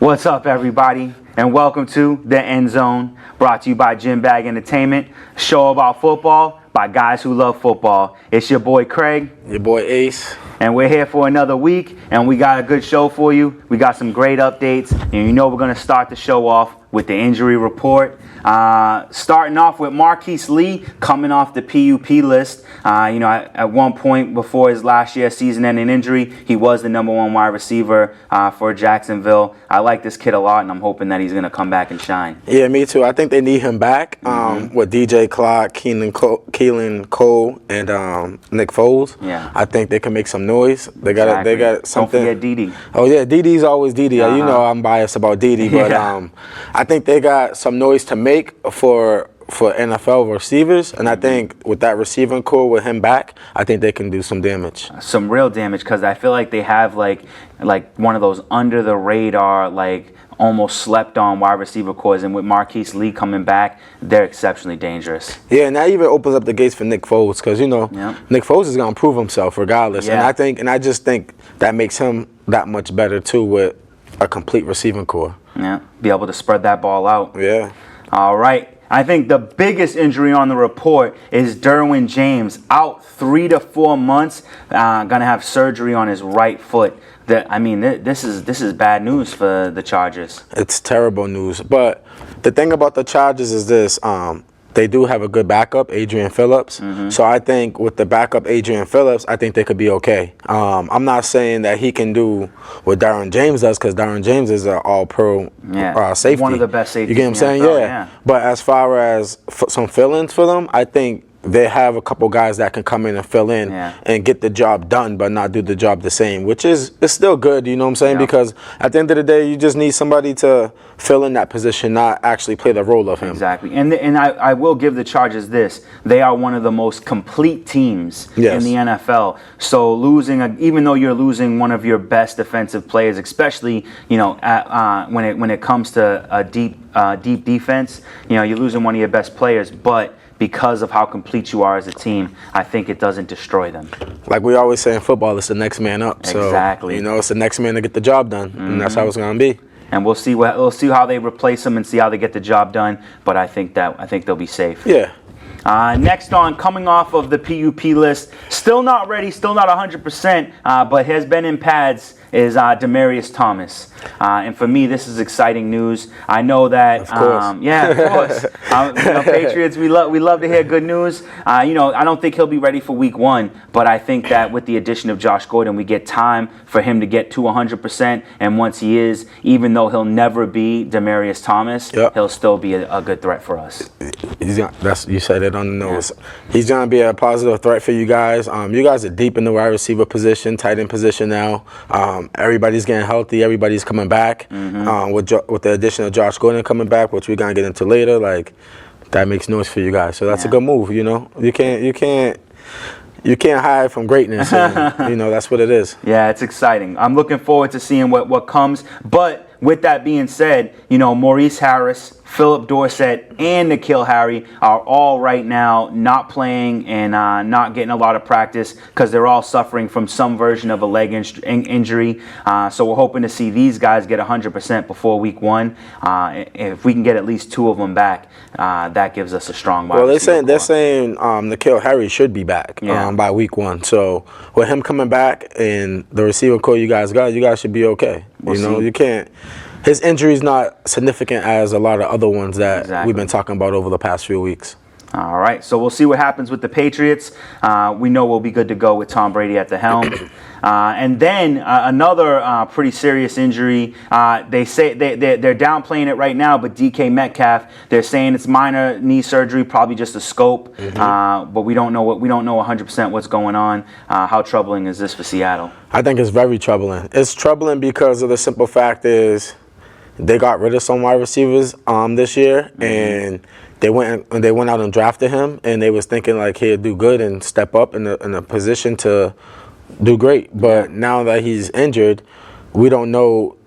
What's up, everybody, and welcome to the Endzone, brought to you by Gym Bag Entertainment, a show about football by guys who love football. It's your boy Craig, your boy Ace, and we're here for another week, and we got a good show for you. We got some great updates, and you know we're going to start the show off with the injury report. Starting off with Marquise Lee coming off the PUP list. At one point before his last year's season-ending injury, he was the #1 wide receiver for Jacksonville. I like this kid a lot, and I'm hoping that he's going to come back and shine. Yeah, me too. I think they need him back with DJ Clark, Keelan Cole, and Nick Foles. Yeah, I think they can make some noise. They got something. Don't forget Dede. Oh yeah, Dede's always Dede. You know I'm biased about Dede, but I think they got some noise to make for NFL receivers, and I think with that receiving core with him back, I think they can do some damage. Some real damage, because I feel like they have like one of those under the radar, like almost slept on wide receiver cores, and with Marquise Lee coming back, they're exceptionally dangerous. Yeah, and that even opens up the gates for Nick Foles, because Nick Foles is gonna prove himself regardless. Yeah. And I just think that makes him that much better too with a complete receiving core. Yeah, be able to spread that ball out. Yeah. All right. I think the biggest injury on the report is Derwin James, out 3 to 4 months, gonna have surgery on his right foot. This is bad news for the Chargers. It's terrible news. But the thing about the Chargers is this: they do have a good backup, Adrian Phillips. So I think with the backup, Adrian Phillips, I think they could be okay. I'm not saying that he can do what Derwin James does, because Derwin James is an all-pro safety. One of the best safeties. You get what I'm saying? Yeah. But as far as some fill-ins for them, I think they have a couple guys that can come in and fill in and get the job done, but not do the job the same, which is still good, you know what I'm saying? Because at the end of the day, you just need somebody to fill in that position, not actually play the role of him. Exactly. And I will give the Chargers this. They are one of the most complete teams in the NFL. So even though you're losing one of your best defensive players, especially, when it comes to a deep defense, you're losing one of your best players, but because of how complete you are as a team, I think it doesn't destroy them. Like we always say in football, it's the next man up. So, exactly. It's the next man to get the job done, and that's how it's going to be. And we'll see how they replace them and see how they get the job done. But I think they'll be safe. Yeah. Next on, coming off of the PUP list, still not ready, still not 100%, but has been in pads, is Demaryius Thomas. And for me, this is exciting news. I know that, of course. Patriots, we love to hear good news. I don't think he'll be ready for week 1, but I think that with the addition of Josh Gordon, we get time for him to get to 100%. And once he is, even though he'll never be Demaryius Thomas, he'll still be a good threat for us. You said it on the nose. Yeah. He's going to be a positive threat for you guys. You guys are deep in the wide receiver position, tight end position now. Everybody's getting healthy. Everybody's coming back. With the addition of Josh Gordon coming back, which we're going to get into later, that makes noise for you guys. So that's a good move, You can't hide from greatness. And, that's what it is. Yeah, it's exciting. I'm looking forward to seeing what comes. But with that being said, Maurice Harris, Philip Dorsett, and N'Keal Harry are all right now not playing and not getting a lot of practice because they're all suffering from some version of a leg injury. So we're hoping to see these guys get 100% before week 1. If we can get at least 2 of them back, that gives us a strong wide receiver core. They're saying N'Keal Harry should be back by week 1. So with him coming back and the receiver core you guys should be okay. You can't. His injury is not significant as a lot of other ones that we've been talking about over the past few weeks. All right, so we'll see what happens with the Patriots. We know we'll be good to go with Tom Brady at the helm. And then another pretty serious injury. They say they're downplaying it right now, but DK Metcalf, they're saying it's minor knee surgery, probably just a scope. But we don't know 100% what's going on. How troubling is this for Seattle? I think it's very troubling. It's troubling because of the simple fact is they got rid of some wide receivers this year, and they went out and drafted him, and they was thinking he'd do good and step up in a position to do great. But now that he's injured, we don't know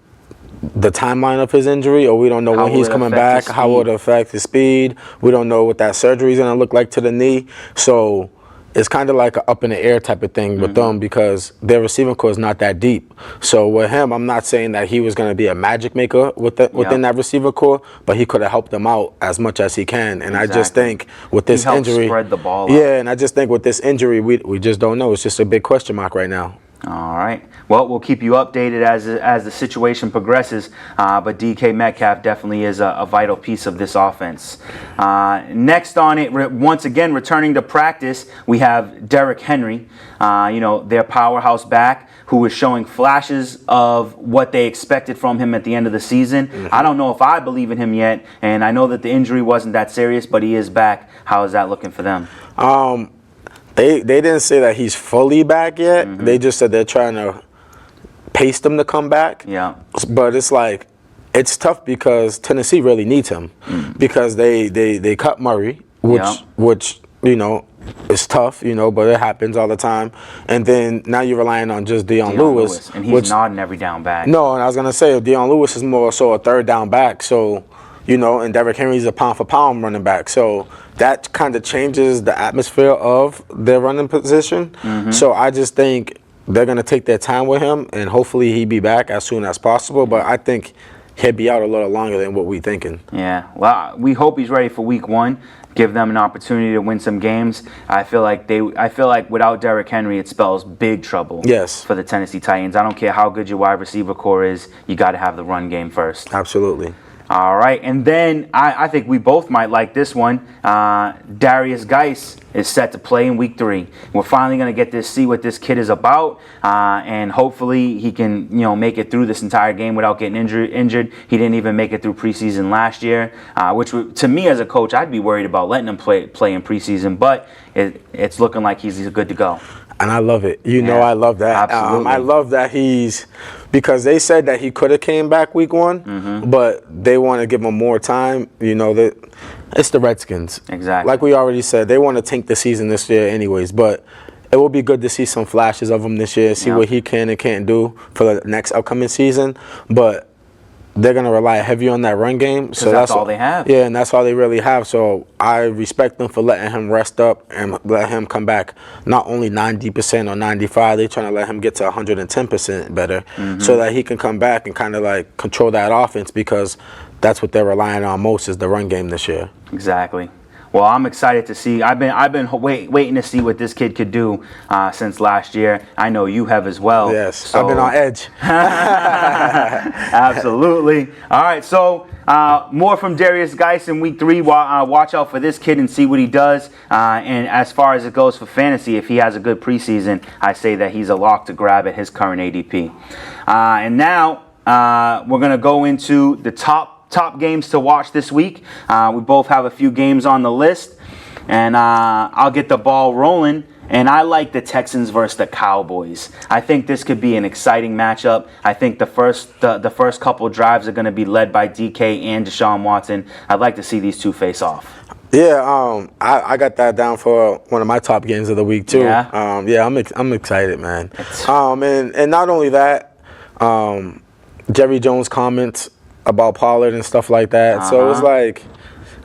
the timeline of his injury, or we don't know when he's coming back, how it will affect his speed. We don't know what that surgery is going to look like to the knee. So it's kind of like an up in the air type of thing with them because their receiving core is not that deep. So with him, I'm not saying that he was going to be a magic maker within that receiver core, but he could have helped them out as much as he can. And I just think with this He helped injury, spread the ball out. yeah, and I just think with this injury, we just don't know. It's just a big question mark right now. All right. Well, we'll keep you updated as the situation progresses. But DK Metcalf definitely is a vital piece of this offense. Next on it, once again returning to practice, we have Derrick Henry. Their powerhouse back, who is showing flashes of what they expected from him at the end of the season. I don't know if I believe in him yet, and I know that the injury wasn't that serious, but he is back. How is that looking for them? They didn't say that he's fully back yet. They just said they're trying to pace him to come back. Yeah. But it's like, it's tough because Tennessee really needs him because they cut Murray, which is tough, but it happens all the time. And then now you're relying on just Dion Lewis. And he's nodding every down back. No, and I was going to say, Dion Lewis is more so a third down back. So, and Derrick Henry's a pound for pound running back. So that kind of changes the atmosphere of their running position. So I just think they're going to take their time with him, and hopefully he'll be back as soon as possible. But I think he'll be out a little longer than what we're thinking. Yeah, well, we hope he's ready for week 1. Give them an opportunity to win some games. I feel like without Derrick Henry, it spells big trouble. Yes. For the Tennessee Titans. I don't care how good your wide receiver core is. You got to have the run game first. Absolutely. All right, and then I think we both might like this one. Darius Geis is set to play in week 3. We're finally going to get to see what this kid is about, and hopefully he can make it through this entire game without getting injured. He didn't even make it through preseason last year, which to me as a coach, I'd be worried about letting him play in preseason, but it's looking like he's good to go. And I love it. I love that. Absolutely. I love that because they said that he could have came back week 1, but they want to give him more time. That it's the Redskins. Exactly. Like we already said, they want to tank the season this year anyways, but it will be good to see some flashes of him this year, see what he can and can't do for the next upcoming season. But they're going to rely heavy on that run game. So that's all they have. Yeah, and that's all they really have. So I respect them for letting him rest up and let him come back not only 90% or 95%, they're trying to let him get to 110% better so that he can come back and kind of like control that offense because that's what they're relying on most is the run game this year. Exactly. Well, I'm excited to see. I've been waiting to see what this kid could do since last year. I know you have as well. Yes, so. I've been on edge. Absolutely. All right, so more from Darius Geis in week 3. Watch out for this kid and see what he does. And as far as it goes for fantasy, if he has a good preseason, I say that he's a lock to grab at his current ADP. And now we're going to go into the top games to watch this week. We both have a few games on the list, and I'll get the ball rolling. And I like the Texans versus the Cowboys. I think this could be an exciting matchup. I think the first couple drives are going to be led by DK and Deshaun Watson. I'd like to see these two face off. Yeah, I got that down for one of my top games of the week too. Yeah, I'm excited, man. And not only that, Jerry Jones comments about Pollard and stuff like that. So it's like,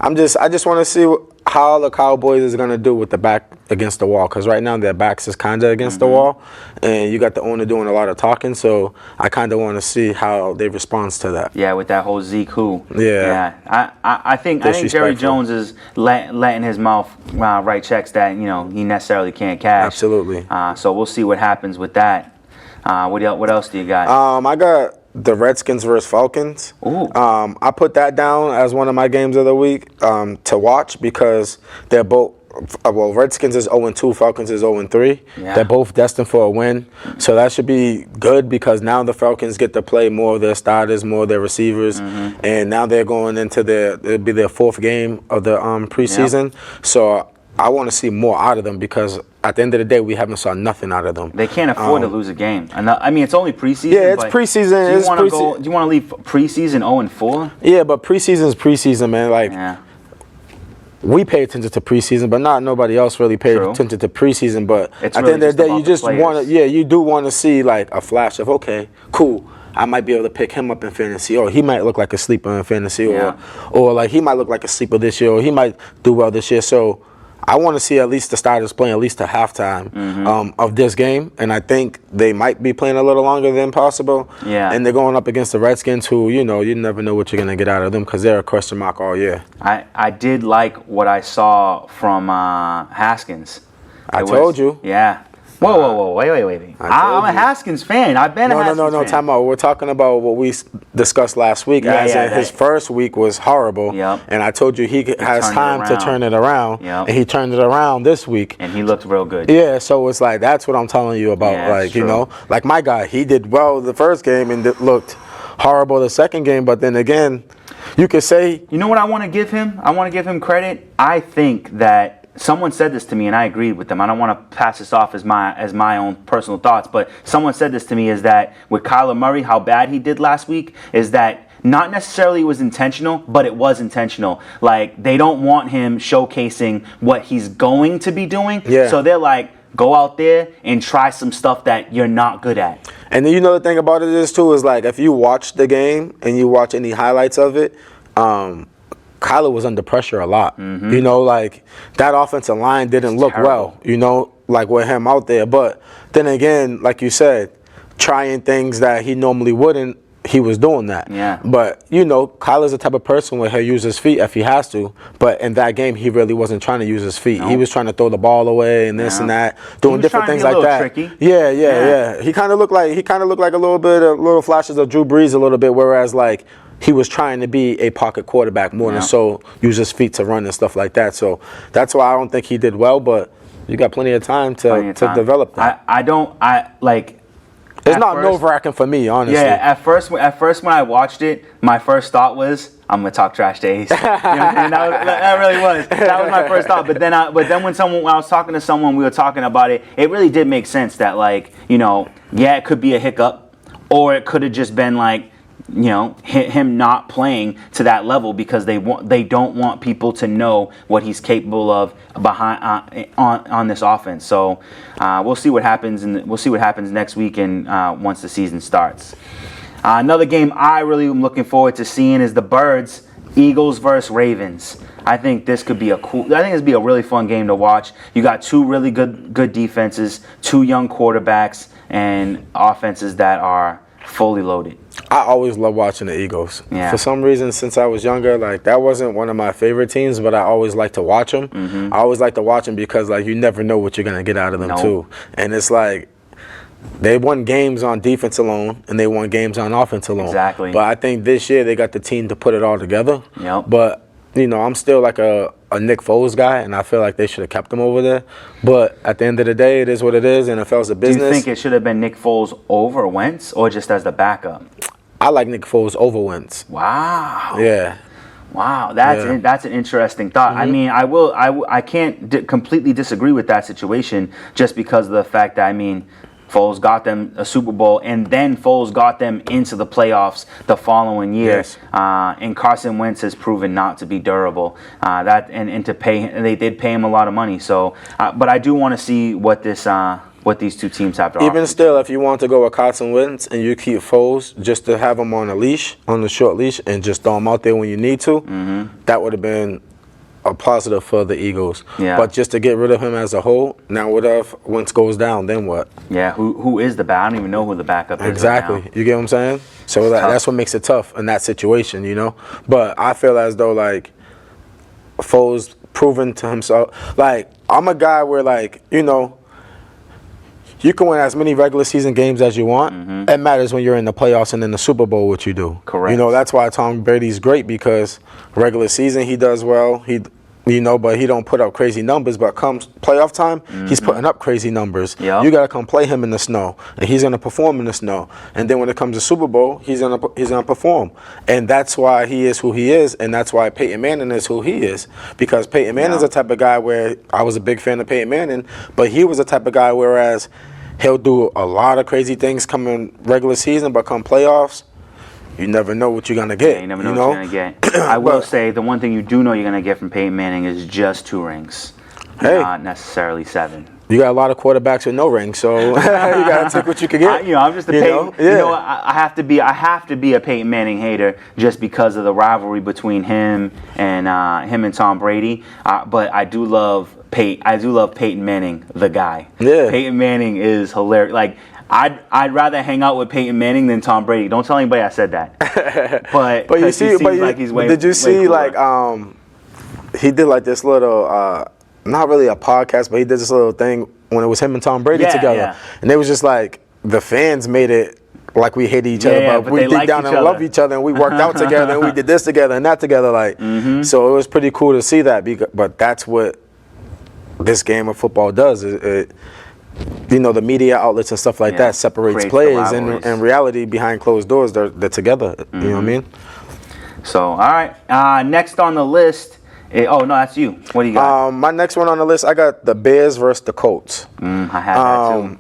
I just want to see how the Cowboys is going to do with the back against the wall, because right now their backs is kind of against the wall, and you got the owner doing a lot of talking, so I kind of want to see how they respond to that. Yeah, with that whole Zeke who. Yeah. I think Jerry Jones is letting his mouth write checks that he necessarily can't cash. Absolutely. So we'll see what happens with that. What else do you got? I got the Redskins versus Falcons. Ooh. I put that down as one of my games of the week to watch because they're both. Well, Redskins is 0-2, Falcons is 0-3. Yeah. They're both destined for a win. So that should be good because now the Falcons get to play more of their starters, more of their receivers. And now they're going into it'll be their 4th game of the preseason. Yep. So I want to see more out of them because at the end of the day, we haven't saw nothing out of them. They can't afford to lose a game. I mean, it's only preseason. Yeah, it's preseason. Do you want to leave preseason 0-4? Yeah, but preseason is preseason, man. We pay attention to preseason, but not nobody else really pays attention to preseason. But it's at really the end of the day, you just want to, you do want to see like a flash of, okay, cool, I might be able to pick him up in fantasy, or he might look like a sleeper in fantasy, or like he might look like a sleeper this year, or he might do well this year. So I want to see at least the starters playing at least a halftime of this game, and I think they might be playing a little longer than possible. Yeah. And they're going up against the Redskins, who, you know, you never know what you're going to get out of them because they're a question mark all year. I did like what I saw from Haskins. I told you. Yeah. Whoa, wait. I'm a Haskins fan. I've been a Haskins fan. No, time out. We're talking about what we discussed last week. His first week was horrible. Yep. And I told you he has time to turn it around. Yep. And he turned it around this week. And he looked real good. Yeah, so it's like, that's what I'm telling you about. Yeah, like, you know, like my guy, he did well the first game and looked horrible the second game. But then again, you could say. You know what I want to give him? I want to give him credit. I think that someone said this to me, and I agreed with them. I don't want to pass this off as my own personal thoughts, but someone said this to me, is that with Kyler Murray, how bad he did last week, is that not necessarily it was intentional, but it was intentional. Like, they don't want him showcasing what he's going to be doing. Yeah. So they're like, go out there and try some stuff that you're not good at. And then, you know, the thing about it is, too, is like, if you watch the game and you watch any highlights of it, Kyler was under pressure a lot. You know, like, that offensive line didn't look well, you know, like with him out there. But then again, like you said, trying things that he normally wouldn't, he was doing that. Yeah. But, you know, Kyler's the type of person where he'll use his feet if he has to. But in that game, he really wasn't trying to use his feet. Nope. He was trying to throw the ball away and this and that, doing different things like that. Tricky. Yeah. He kind of looked like a little flashes of Drew Brees a little bit, whereas like he was trying to be a pocket quarterback more than so use his feet to run and stuff like that. So that's why I don't think he did well, but you got plenty of time to develop that. It's not nerve-wracking for me, honestly. Yeah, at first when I watched it, my first thought was, I'm gonna talk trash to Ace. You know, and that really was. That was my first thought. But then when I was talking to someone, we were talking about it. It really did make sense that, like, you know, yeah, it could be a hiccup, or it could have just been like, you know, him not playing to that level because they don't want people to know what he's capable of behind on this offense. So we'll see what happens, and we'll see what happens next week and once the season starts. Another game I really am looking forward to seeing is the Birds, Eagles versus Ravens. I think this could be a really fun game to watch. You got two really good defenses, two young quarterbacks, and offenses that are fully loaded. I always love watching the Eagles. Yeah. For some reason, since I was younger, like, that wasn't one of my favorite teams, but I always like to watch them. I always like to watch them because, like, you never know what you're going to get out of them, too. And it's like, they won games on defense alone, and they won games on offense alone. Exactly. But I think this year they got the team to put it all together. Yep. But, you know, I'm still like a Nick Foles guy, and I feel like they should have kept him over there. But at the end of the day, it is what it is, and NFL's a business. Do you think it should have been Nick Foles over Wentz, or just as the backup? I like Nick Foles over Wentz. Wow. Yeah. Wow, that's an interesting thought. I mean, I can't completely disagree with that situation just because of the fact that, I mean, Foles got them a Super Bowl, and then Foles got them into the playoffs the following year. Yes. And Carson Wentz has proven not to be durable. And they did pay him a lot of money. So, but I do want to see what these two teams have to offer. Even still, if you want to go with Carson Wentz and you keep Foles just to have him on the short leash, and just throw him out there when you need to, that would have been a positive for the Eagles. Yeah. But just to get rid of him as a whole, now what if Wentz goes down, then what? Yeah, who is the back? I don't even know who the backup is. Exactly. Right now. You get what I'm saying? So that's what makes it tough in that situation, you know? But I feel as though, like, Foles proven to himself. Like, I'm a guy where, like, you know, you can win as many regular season games as you want. It matters when you're in the playoffs and in the Super Bowl what you do. Correct. You know, that's why Tom Brady's great, because regular season he does well. But he don't put up crazy numbers. But comes playoff time, he's putting up crazy numbers. Yep. You got to come play him in the snow, and he's gonna perform in the snow. And then when it comes to Super Bowl, he's gonna perform. And that's why he is who he is, and that's why Peyton Manning is who he is. Because Peyton Manning's the type of guy where I was a big fan of Peyton Manning, but he was the type of guy whereas he'll do a lot of crazy things coming regular season, but come playoffs, you never know what you're going to get. Yeah, you never know what you're going to get. I will say the one thing you do know you're going to get from Peyton Manning is just 2 rings, not necessarily 7. you got a lot of quarterbacks with no ring, so you gotta take what you can get. I'm just a Peyton. I have to be a Peyton Manning hater just because of the rivalry between him and Tom Brady. But I do love Peyton Manning, the guy. Yeah. Peyton Manning is hilarious. Like I'd rather hang out with Peyton Manning than Tom Brady. Don't tell anybody I said that. But you see, did you see like he did like this little. Not really a podcast, but he did this little thing when it was him and Tom Brady together. Yeah. And it was just like the fans made it like we hated each other, but we deep down and love each other, and we worked out together, and we did this together and that together. Like, so it was pretty cool to see that. But that's what this game of football does. The media outlets and stuff like that separates players, and in reality, behind closed doors, they're together. You know what I mean? So, all right. Next on the list. Oh, no, that's you. What do you got? My next one on the list, I got the Bears versus the Colts. I have that too.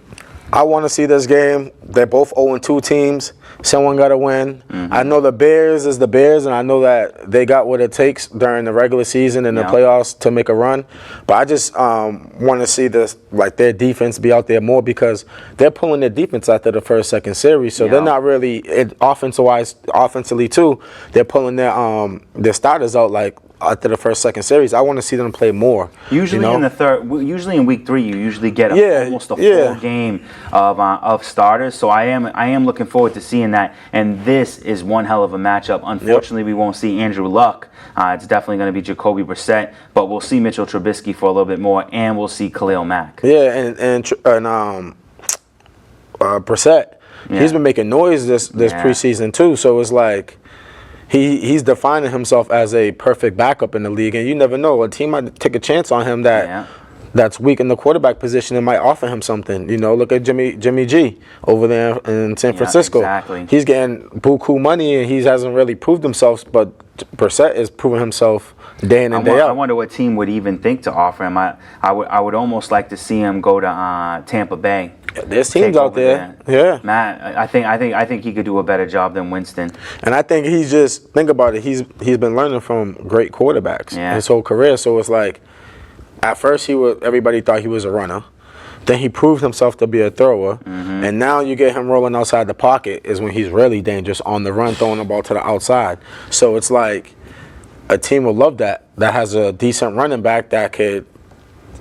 I want to see this game. They're both 0-2 teams. Someone got to win. I know the Bears is the Bears, and I know that they got what it takes during the regular season and the playoffs to make a run. But I just want to see their defense be out there more, because they're pulling their defense after the first, second series. So they're not really offensively too. They're pulling their starters out like after the first, second series. I want to see them play more. Usually usually in week 3, you usually get almost a full game of starters. So I am looking forward to seeing that. And this is one hell of a matchup. Unfortunately, we won't see Andrew Luck. It's definitely going to be Jacoby Brissett, but we'll see Mitchell Trubisky for a little bit more, and we'll see Khalil Mack. Yeah, and Brissett, he's been making noise this preseason too. So it's like, he's defining himself as a perfect backup in the league, and you never know. A team might take a chance on him that's weak in the quarterback position and might offer him something. Look at Jimmy G over there in San Francisco. Exactly. He's getting buku money, and he hasn't really proved himself, but Brissett is proving himself day in and day out. I wonder what team would even think to offer him. I would almost like to see him go to Tampa Bay. There's teams out there. Yeah. Matt, I think he could do a better job than Winston. And I think think about it, he's been learning from great quarterbacks his whole career. So it's like, at first everybody thought he was a runner. Then he proved himself to be a thrower. And now you get him rolling outside the pocket is when he's really dangerous on the run, throwing the ball to the outside. So it's like a team will love that has a decent running back that could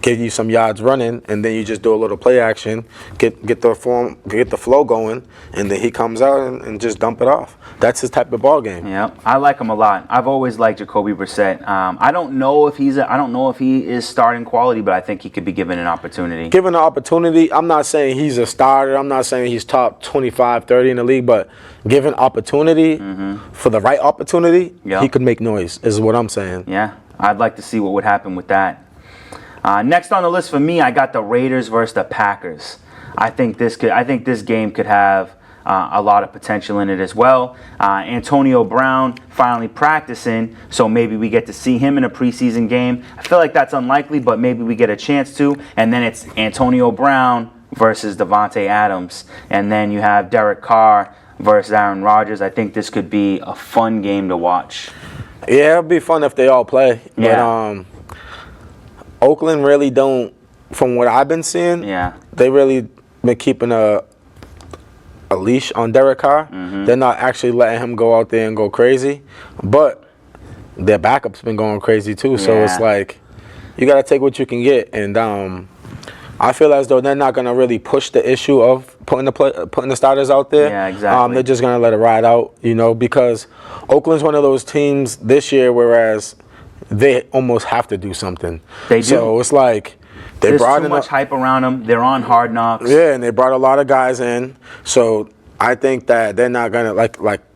give you some yards running, and then you just do a little play action, get the flow going, and then he comes out and just dump it off. That's his type of ball game. Yeah, I like him a lot. I've always liked Jacoby Brissett. I don't know if he is starting quality, but I think he could be given an opportunity. Given an opportunity, I'm not saying he's a starter. I'm not saying he's top 25, 30 in the league, but given opportunity for the right opportunity, he could make noise. Is what I'm saying. Yeah, I'd like to see what would happen with that. Next on the list for me, I got the Raiders versus the Packers. I think this game could have a lot of potential in it as well. Antonio Brown finally practicing, so maybe we get to see him in a preseason game. I feel like that's unlikely, but maybe we get a chance to. And then it's Antonio Brown versus Devontae Adams. And then you have Derek Carr versus Aaron Rodgers. I think this could be a fun game to watch. Yeah, it'll be fun if they all play. Yeah. But, Oakland really don't, from what I've been seeing, they really been keeping a leash on Derek Carr. They're not actually letting him go out there and go crazy, but their backup's been going crazy too. So it's like, you got to take what you can get. And I feel as though they're not going to really push the issue of putting the starters out there. Yeah, exactly. They're just going to let it ride out, because Oakland's one of those teams this year, whereas they almost have to do something. They do. So it's like there's too much hype around them. They're on Hard Knocks. Yeah, and they brought a lot of guys in. So I think that they're not gonna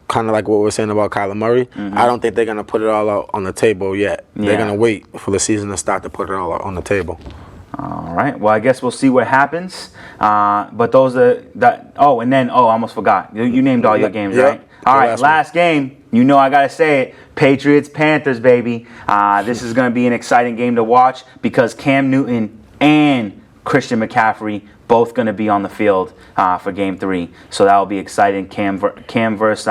kind of like what we're saying about Kyler Murray. I don't think they're gonna put it all out on the table yet. They're gonna wait for the season to start to put it all out on the table. All right. Well, I guess we'll see what happens. But those are that. Oh, and then I almost forgot. You named all your games, right? All right. Last game. I gotta say it. Patriots-Panthers, baby. This is going to be an exciting game to watch because Cam Newton and Christian McCaffrey both going to be on the field for Game 3. So that will be exciting. Cam versus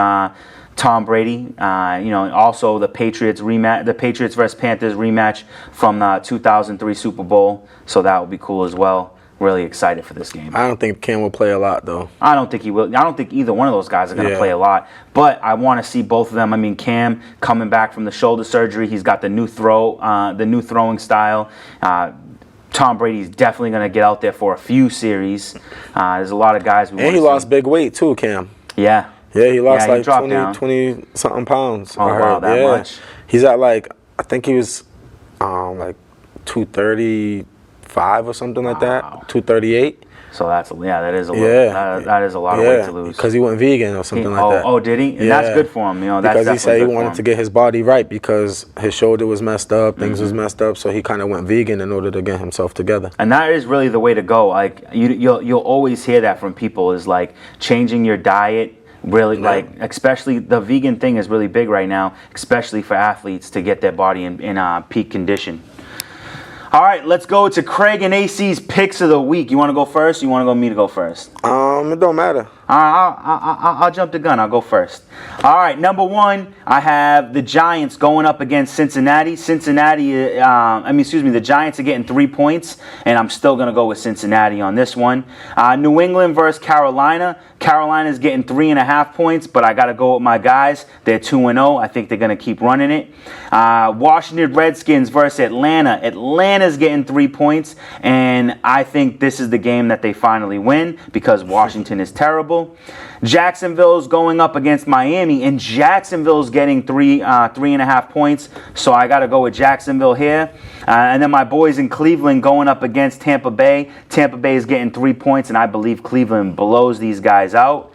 Tom Brady. Also the Patriots rematch, the Patriots versus Panthers rematch from the 2003 Super Bowl. So that will be cool as well. really excited for this game. I don't think Cam will play a lot, though. I don't think he will. I don't think either one of those guys are going to play a lot. But I want to see both of them. I mean, Cam coming back from the shoulder surgery, he's got the new throwing style. Tom Brady's definitely going to get out there for a few series. There's a lot of guys. And he lost big weight too, Cam. Yeah. Yeah, he lost like 20 something pounds. Oh, wow, that much? He's at like, I think he was like 235 or something like that. 238. So that is a lot. That is a lot of weight to lose. Because he went vegan or something like that. Oh, did he? And that's good for him. That's because he said he wanted to to get his body right because his shoulder was messed up, things was messed up, so he kind of went vegan in order to get himself together. And that is really the way to go. Like you'll always hear that from people is like changing your diet. Really, like, especially the vegan thing is really big right now, especially for athletes to get their body in peak condition. All right, let's go to Craig and AC's picks of the week. You want to go first? Or you want to go me to go first? It don't matter. I'll jump the gun. I'll go first. All right, number one, I have the Giants going up against Cincinnati. The Giants are getting 3 points, and I'm still going to go with Cincinnati on this one. New England versus Carolina. Carolina's getting 3.5 points, but I got to go with my guys. They're 2-0. I think they're going to keep running it. Washington Redskins versus Atlanta. Atlanta's getting 3 points, and I think this is the game that they finally win because Washington is terrible. Jacksonville's going up against Miami, and Jacksonville's getting 3.5 points, so I got to go with Jacksonville here. And then my boys in Cleveland going up against Tampa Bay. Tampa Bay is getting 3 points, and I believe Cleveland blows these guys out.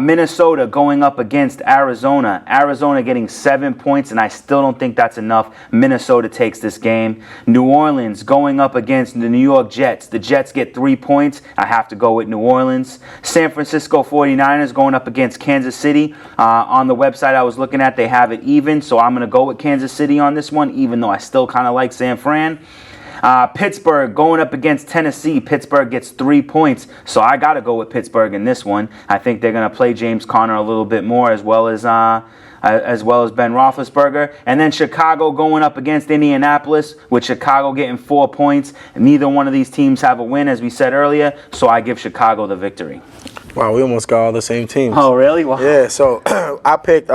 Minnesota going up against Arizona. Arizona getting 7 points, and I still don't think that's enough. Minnesota takes this game. New Orleans going up against the New York Jets. The Jets get 3 points. I have to go with New Orleans. San Francisco 49ers going up against Kansas City. On the website I was looking at, they have it even, so I'm going to go with Kansas City on this one, even though I still kind of like San Fran. Pittsburgh going up against Tennessee. Pittsburgh gets 3 points, so I got to go with Pittsburgh in this one. I think they're going to play James Conner a little bit more as well as Ben Roethlisberger. And then Chicago going up against Indianapolis, with Chicago getting 4 points. Neither one of these teams have a win, as we said earlier, so I give Chicago the victory. Wow, we almost got all the same teams. Oh, really? Wow. Yeah, so I picked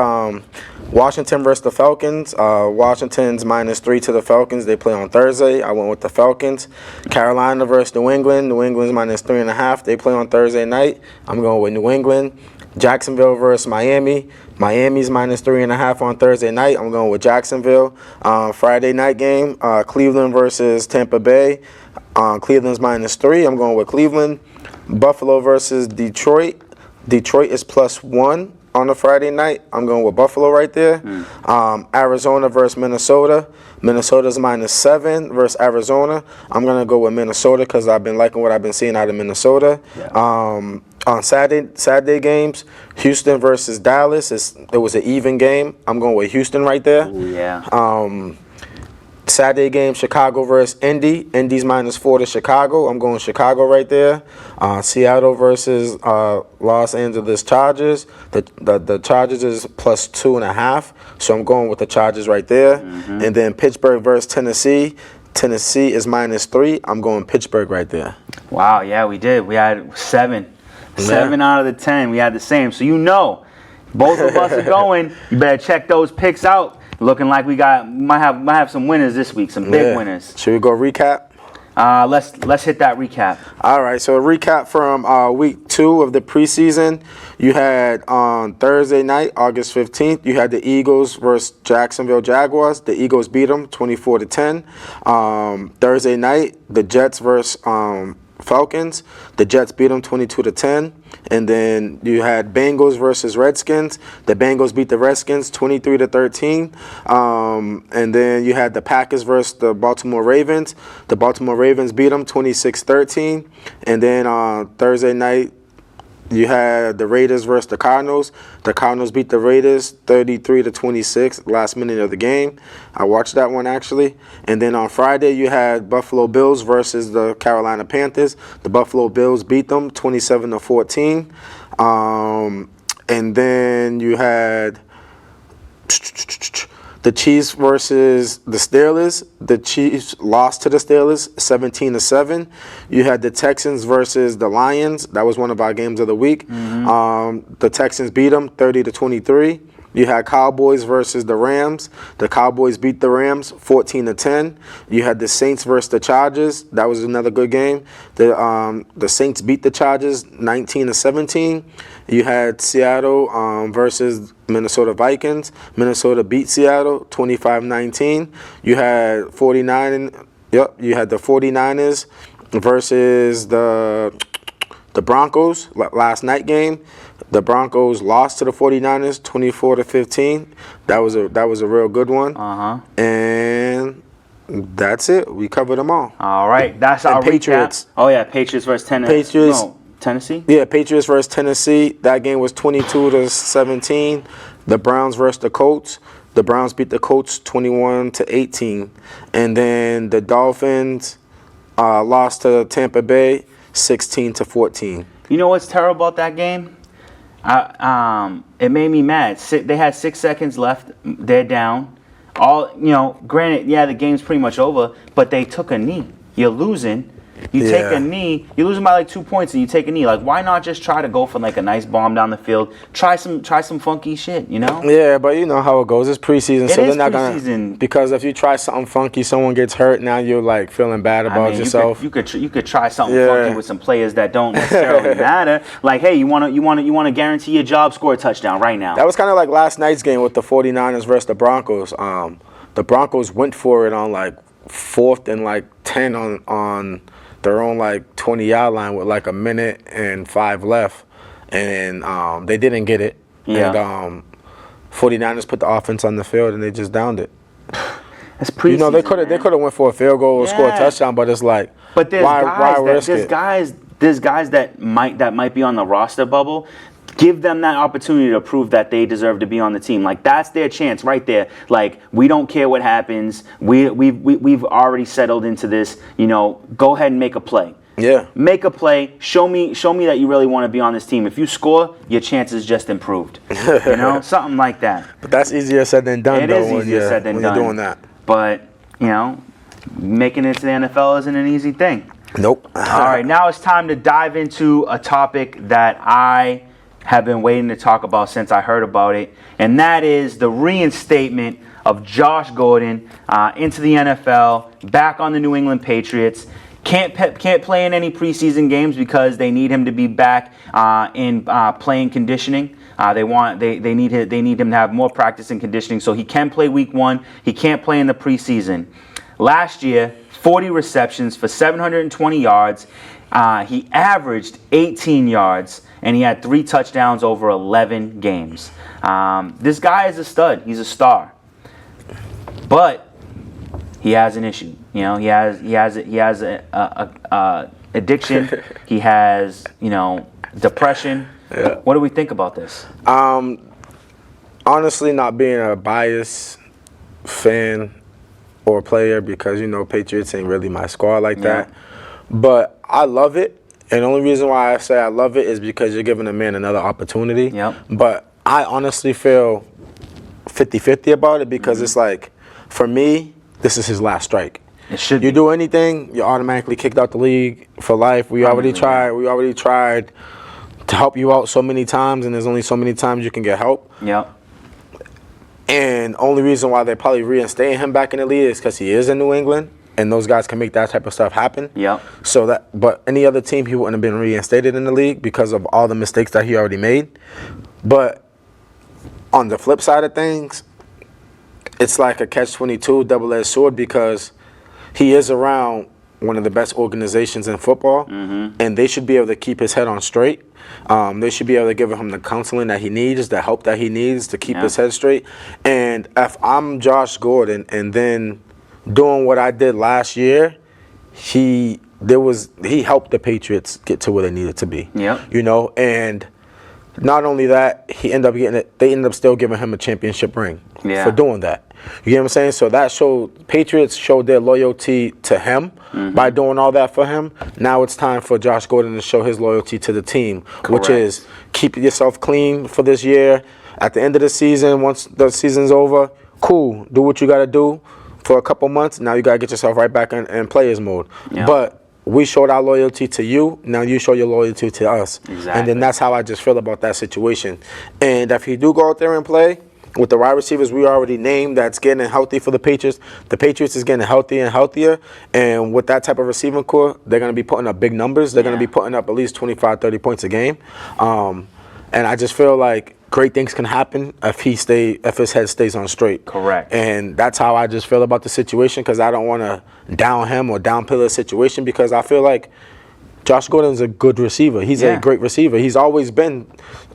Washington versus the Falcons. Washington's -3 to the Falcons. They play on Thursday. I went with the Falcons. Carolina versus New England. New England's -3.5. They play on Thursday night. I'm going with New England. Jacksonville versus Miami. Miami's -3.5 on Thursday night. I'm going with Jacksonville. Friday night game, Cleveland versus Tampa Bay. Cleveland's -3. I'm going with Cleveland. Buffalo versus Detroit. Detroit is +1 on a Friday night. I'm going with Buffalo right there. Arizona versus Minnesota. Minnesota's -7 versus Arizona. I'm going to go with Minnesota because I've been liking what I've been seeing out of Minnesota. Yeah. On Saturday games, Houston versus Dallas. It was an even game. I'm going with Houston right there. Ooh, yeah. Saturday game, Chicago versus Indy. Indy's -4 to Chicago. I'm going Chicago right there. Seattle versus Los Angeles Chargers. The Chargers is +2.5, so I'm going with the Chargers right there. And then Pittsburgh versus Tennessee. Tennessee is -3. I'm going Pittsburgh right there. Wow, yeah, we did. We had 7. 7 out of the 10. We had the same. So both of us are going. You better check those picks out. Looking like we might have some winners this week, some big winners. Should we go recap? Let's hit that recap. All right, so a recap from week 2 of the preseason. You had on Thursday night, August 15th, you had the Eagles versus Jacksonville Jaguars. The Eagles beat them 24-10. Thursday night, the Jets versus Falcons. The Jets beat them 22-10. And then you had Bengals versus Redskins. The Bengals beat the Redskins 23-13. And then you had the Packers versus the Baltimore Ravens. The Baltimore Ravens beat them 26-13. And then on Thursday night, you had the Raiders versus the Cardinals. The Cardinals beat the Raiders 33-26, last minute of the game. I watched that one, actually. And then on Friday, you had Buffalo Bills versus the Carolina Panthers. The Buffalo Bills beat them 27-14. And then you had The Chiefs versus the Steelers. The Chiefs lost to the Steelers 17-7. You had the Texans versus the Lions. That was one of our games of the week. The Texans beat them 30-23. You had Cowboys versus the Rams. The Cowboys beat the Rams 14-10. You had the Saints versus the Chargers. That was another good game. The Saints beat the Chargers 19-17. You had Seattle versus Minnesota Vikings. Minnesota beat Seattle 25-19. You had You had the 49ers versus the Broncos last night game. The Broncos lost to the 49ers 24-15. That was a real good one. And that's it. We covered them all. All right. That's our Patriots. Recap. Oh yeah, Patriots versus Tennessee. Tennessee? Yeah, Patriots versus Tennessee. That game was 22-17. The Browns versus the Colts. The Browns beat the Colts 21-18. And then the Dolphins lost to Tampa Bay 16-14. You know what's terrible about that game? It made me mad. They had 6 seconds left. They're down. Granted, yeah, the game's pretty much over, but they took a knee. You're losing. You take a knee. You're losing by like 2 points, and you take a knee. Like, why not just try to go for like a nice bomb down the field? Try some funky shit, you know? Yeah, but you know how it goes. It's preseason, so they're not preseason. gonna. Because if you try something funky, someone gets hurt. Now you're like feeling bad about yourself. You could try something funky with some players that don't necessarily matter. Like, hey, you want to guarantee your job, score a touchdown right now. That was kind of like last night's game with the 49ers versus the Broncos. The Broncos went for it on like 4th and like 10 on their own like 20-yard line with like a minute and 5 left, and they didn't get it. Yeah. And 49ers put the offense on the field and they just downed it. That's preseason. They could have went for a field goal or score a touchdown, but it's like, why risk it? There's guys that might be on the roster bubble. Give them that opportunity to prove that they deserve to be on the team. Like, that's their chance right there. Like, we don't care what happens. We've already settled into this. Go ahead and make a play. Yeah. Make a play. Show me that you really want to be on this team. If you score, your chances just improved. Something like that. But that's easier said than done. It is easier said than done. You're doing that. But making it to the NFL isn't an easy thing. Nope. All right, now it's time to dive into a topic that I have been waiting to talk about since I heard about it, and that is the reinstatement of Josh Gordon into the NFL, back on the New England Patriots. Can't play in any preseason games because they need him to be back in playing conditioning. They need him to have more practice and conditioning so he can play week 1. He can't play in the preseason. Last year, 40 receptions for 720 yards. He averaged 18 yards, and he had 3 touchdowns over 11 games. This guy is a stud. He's a star. But he has an issue. He has a addiction. He has, depression. Yeah. What do we think about this? Honestly, not being a biased fan or player, because Patriots ain't really my squad like that. But I love it. And the only reason why I say I love it is because you're giving a man another opportunity. Yep. But I honestly feel 50-50 about it, because it's like, for me, this is his last strike. It should You be. do anything, you're automatically kicked out the league for life. We already tried to help you out so many times, and there's only so many times you can get help. Yep. And only reason why they're probably reinstating him back in the league is because he is in New England, and those guys can make that type of stuff happen. Yep. But any other team, he wouldn't have been reinstated in the league because of all the mistakes that he already made. But on the flip side of things, it's like a catch-22, double-edged sword, because he is around one of the best organizations in football, and they should be able to keep his head on straight. They should be able to give him the counseling that he needs, the help that he needs to keep his head straight. And if I'm Josh Gordon and then doing what I did last year, he helped the Patriots get to where they needed to be. Yep. And not only that, they ended up still giving him a championship ring for doing that. You get what I'm saying? So Patriots showed their loyalty to him by doing all that for him. Now it's time for Josh Gordon to show his loyalty to the team, which is keep yourself clean for this year. At the end of the season, once the season's over, cool. Do what you got to do for a couple months. Now you got to get yourself right back in players mode. Yeah. But we showed our loyalty to you. Now you show your loyalty to us. Exactly. And then that's how I just feel about that situation. And if he do go out there and play with the wide receivers we already named that's getting healthy for the Patriots is getting healthier and healthier. And with that type of receiving core, they're going to be putting up big numbers. They're going to be putting up at least 25, 30 points a game. And I just feel like great things can happen if his head stays on straight. Correct. And that's how I just feel about the situation, because I don't want to down him or downplay the situation, because I feel like Josh Gordon's a good receiver. He's a great receiver. He's always been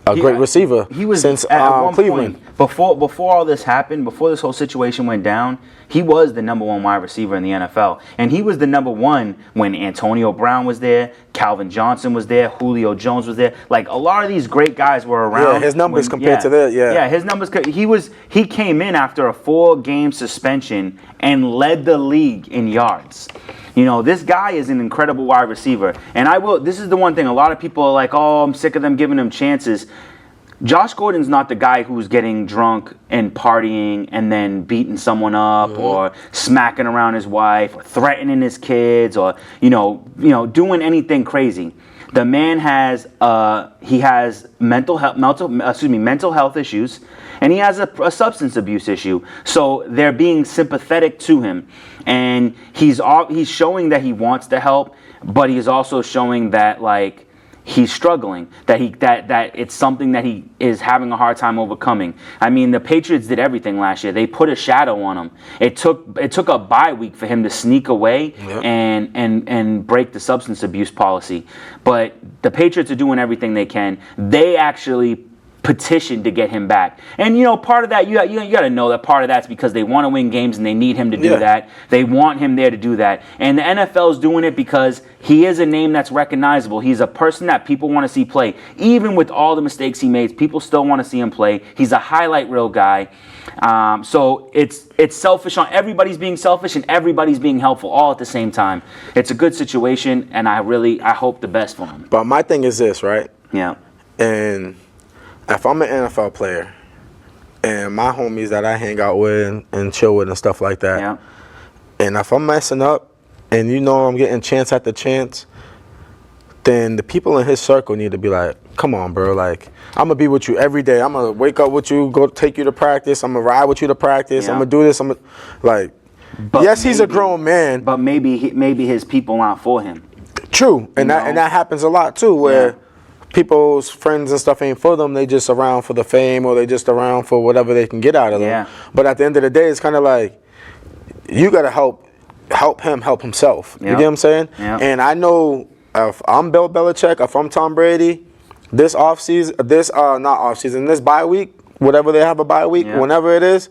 a great receiver. He was since at one Cleveland. Point, before all this happened, before this whole situation went down, he was the number 1 wide receiver in the NFL. And he was the number 1 when Antonio Brown was there, Calvin Johnson was there, Julio Jones was there. Like, a lot of these great guys were around. Yeah, his numbers compared to that, Yeah, his numbers. He came in after a 4-game suspension and led the league in yards. You know, this guy is an incredible wide receiver. And this is the one thing, a lot of people are like, oh, I'm sick of them giving him chances. Josh Gordon's not the guy who's getting drunk and partying and then beating someone up or smacking around his wife or threatening his kids or, you know, doing anything crazy. The man has mental health issues, and he has a substance abuse issue. So they're being sympathetic to him, and he's showing that he wants to help, but he's also showing that, like, he's struggling, that it's something that he is having a hard time overcoming. I mean, the Patriots did everything last year. They put a shadow on him. It took a bye week for him to sneak away and break the substance abuse policy. But the Patriots are doing everything they can. They actually petition to get him back. And, you know, part of that, you got to know that part of that's because they want to win games and they need him to do that. They want him there to do that. And the NFL is doing it because he is a name that's recognizable. He's a person that people want to see play. Even with all the mistakes he made, people still want to see him play. He's a highlight reel guy. So it's selfish on everybody's being selfish and everybody's being helpful all at the same time. It's a good situation, and I hope the best for him. But my thing is this, right? Yeah. And if I'm an NFL player and my homies that I hang out with and chill with and stuff like that, and if I'm messing up and you know I'm getting chance after chance, then the people in his circle need to be like, come on, bro. Like, I'm going to be with you every day. I'm going to wake up with you, go take you to practice. I'm going to ride with you to practice. I'm going to do this. Yes, he's a grown man. But maybe his people aren't for him. True. And that happens a lot, too, where people's friends and stuff ain't for them. They just around for the fame, or they just around for whatever they can get out of them. Yeah. But at the end of the day, it's kind of like you got to help him help himself. You get what I'm saying? Yeah. And I know if I'm Bill Belichick, if I'm Tom Brady, this bye week, whatever they have a bye week, whenever it is,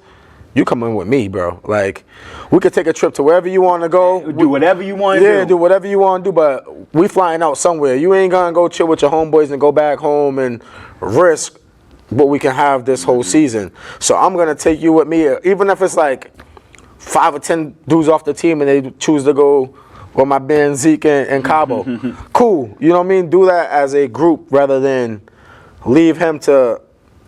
you come in with me, bro. Like, we could take a trip to wherever you want to go. Do whatever you want to do. Yeah, do whatever you want to do, but we flying out somewhere. You ain't going to go chill with your homeboys and go back home and risk what we can have this whole season. So I'm going to take you with me, even if it's like 5 or 10 dudes off the team and they choose to go with my man Zeke and Cabo. Cool. You know what I mean? Do that as a group rather than leave him to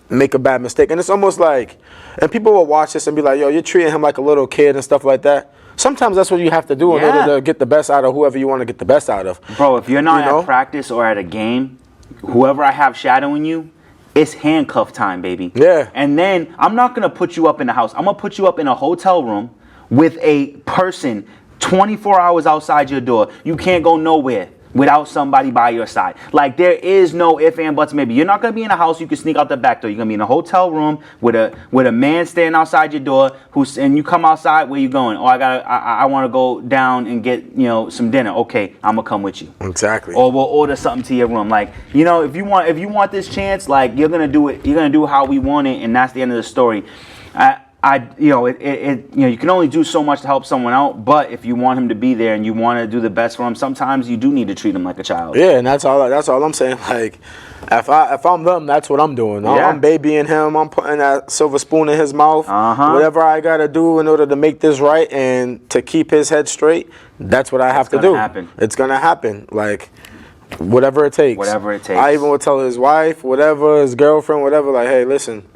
make a bad mistake. And it's almost like, and people will watch this and be like, yo, you're treating him like a little kid and stuff like that. Sometimes that's what you have to do in order to get the best out of whoever you want to get the best out of. Bro, if you're not at practice or at a game, whoever I have shadowing you, it's handcuff time, baby. Yeah. And then I'm not going to put you up in the house. I'm going to put you up in a hotel room with a person 24 hours outside your door. You can't go nowhere without somebody by your side. Like, there is no if and buts maybe. You're not going to be in a house you can sneak out the back door. You're going to be in a hotel room with a man standing outside your door and you come outside, where you going? Oh, I want to go down and get, some dinner. Okay, I'm going to come with you. Exactly. Or we'll order something to your room. Like, if you want this chance, like, you're going to do it. You're going to do how we want it, and that's the end of the story. You can only do so much to help someone out, but if you want him to be there and you want to do the best for him, sometimes you do need to treat him like a child. Yeah, and that's all I'm saying. Like, if I'm them, that's what I'm doing. I'm babying him. I'm putting that silver spoon in his mouth. Whatever I got to do in order to make this right and to keep his head straight, that's what I have to do. It's going to happen. Like, whatever it takes. Whatever it takes. I even would tell his wife, whatever, his girlfriend, whatever, like, hey, listen,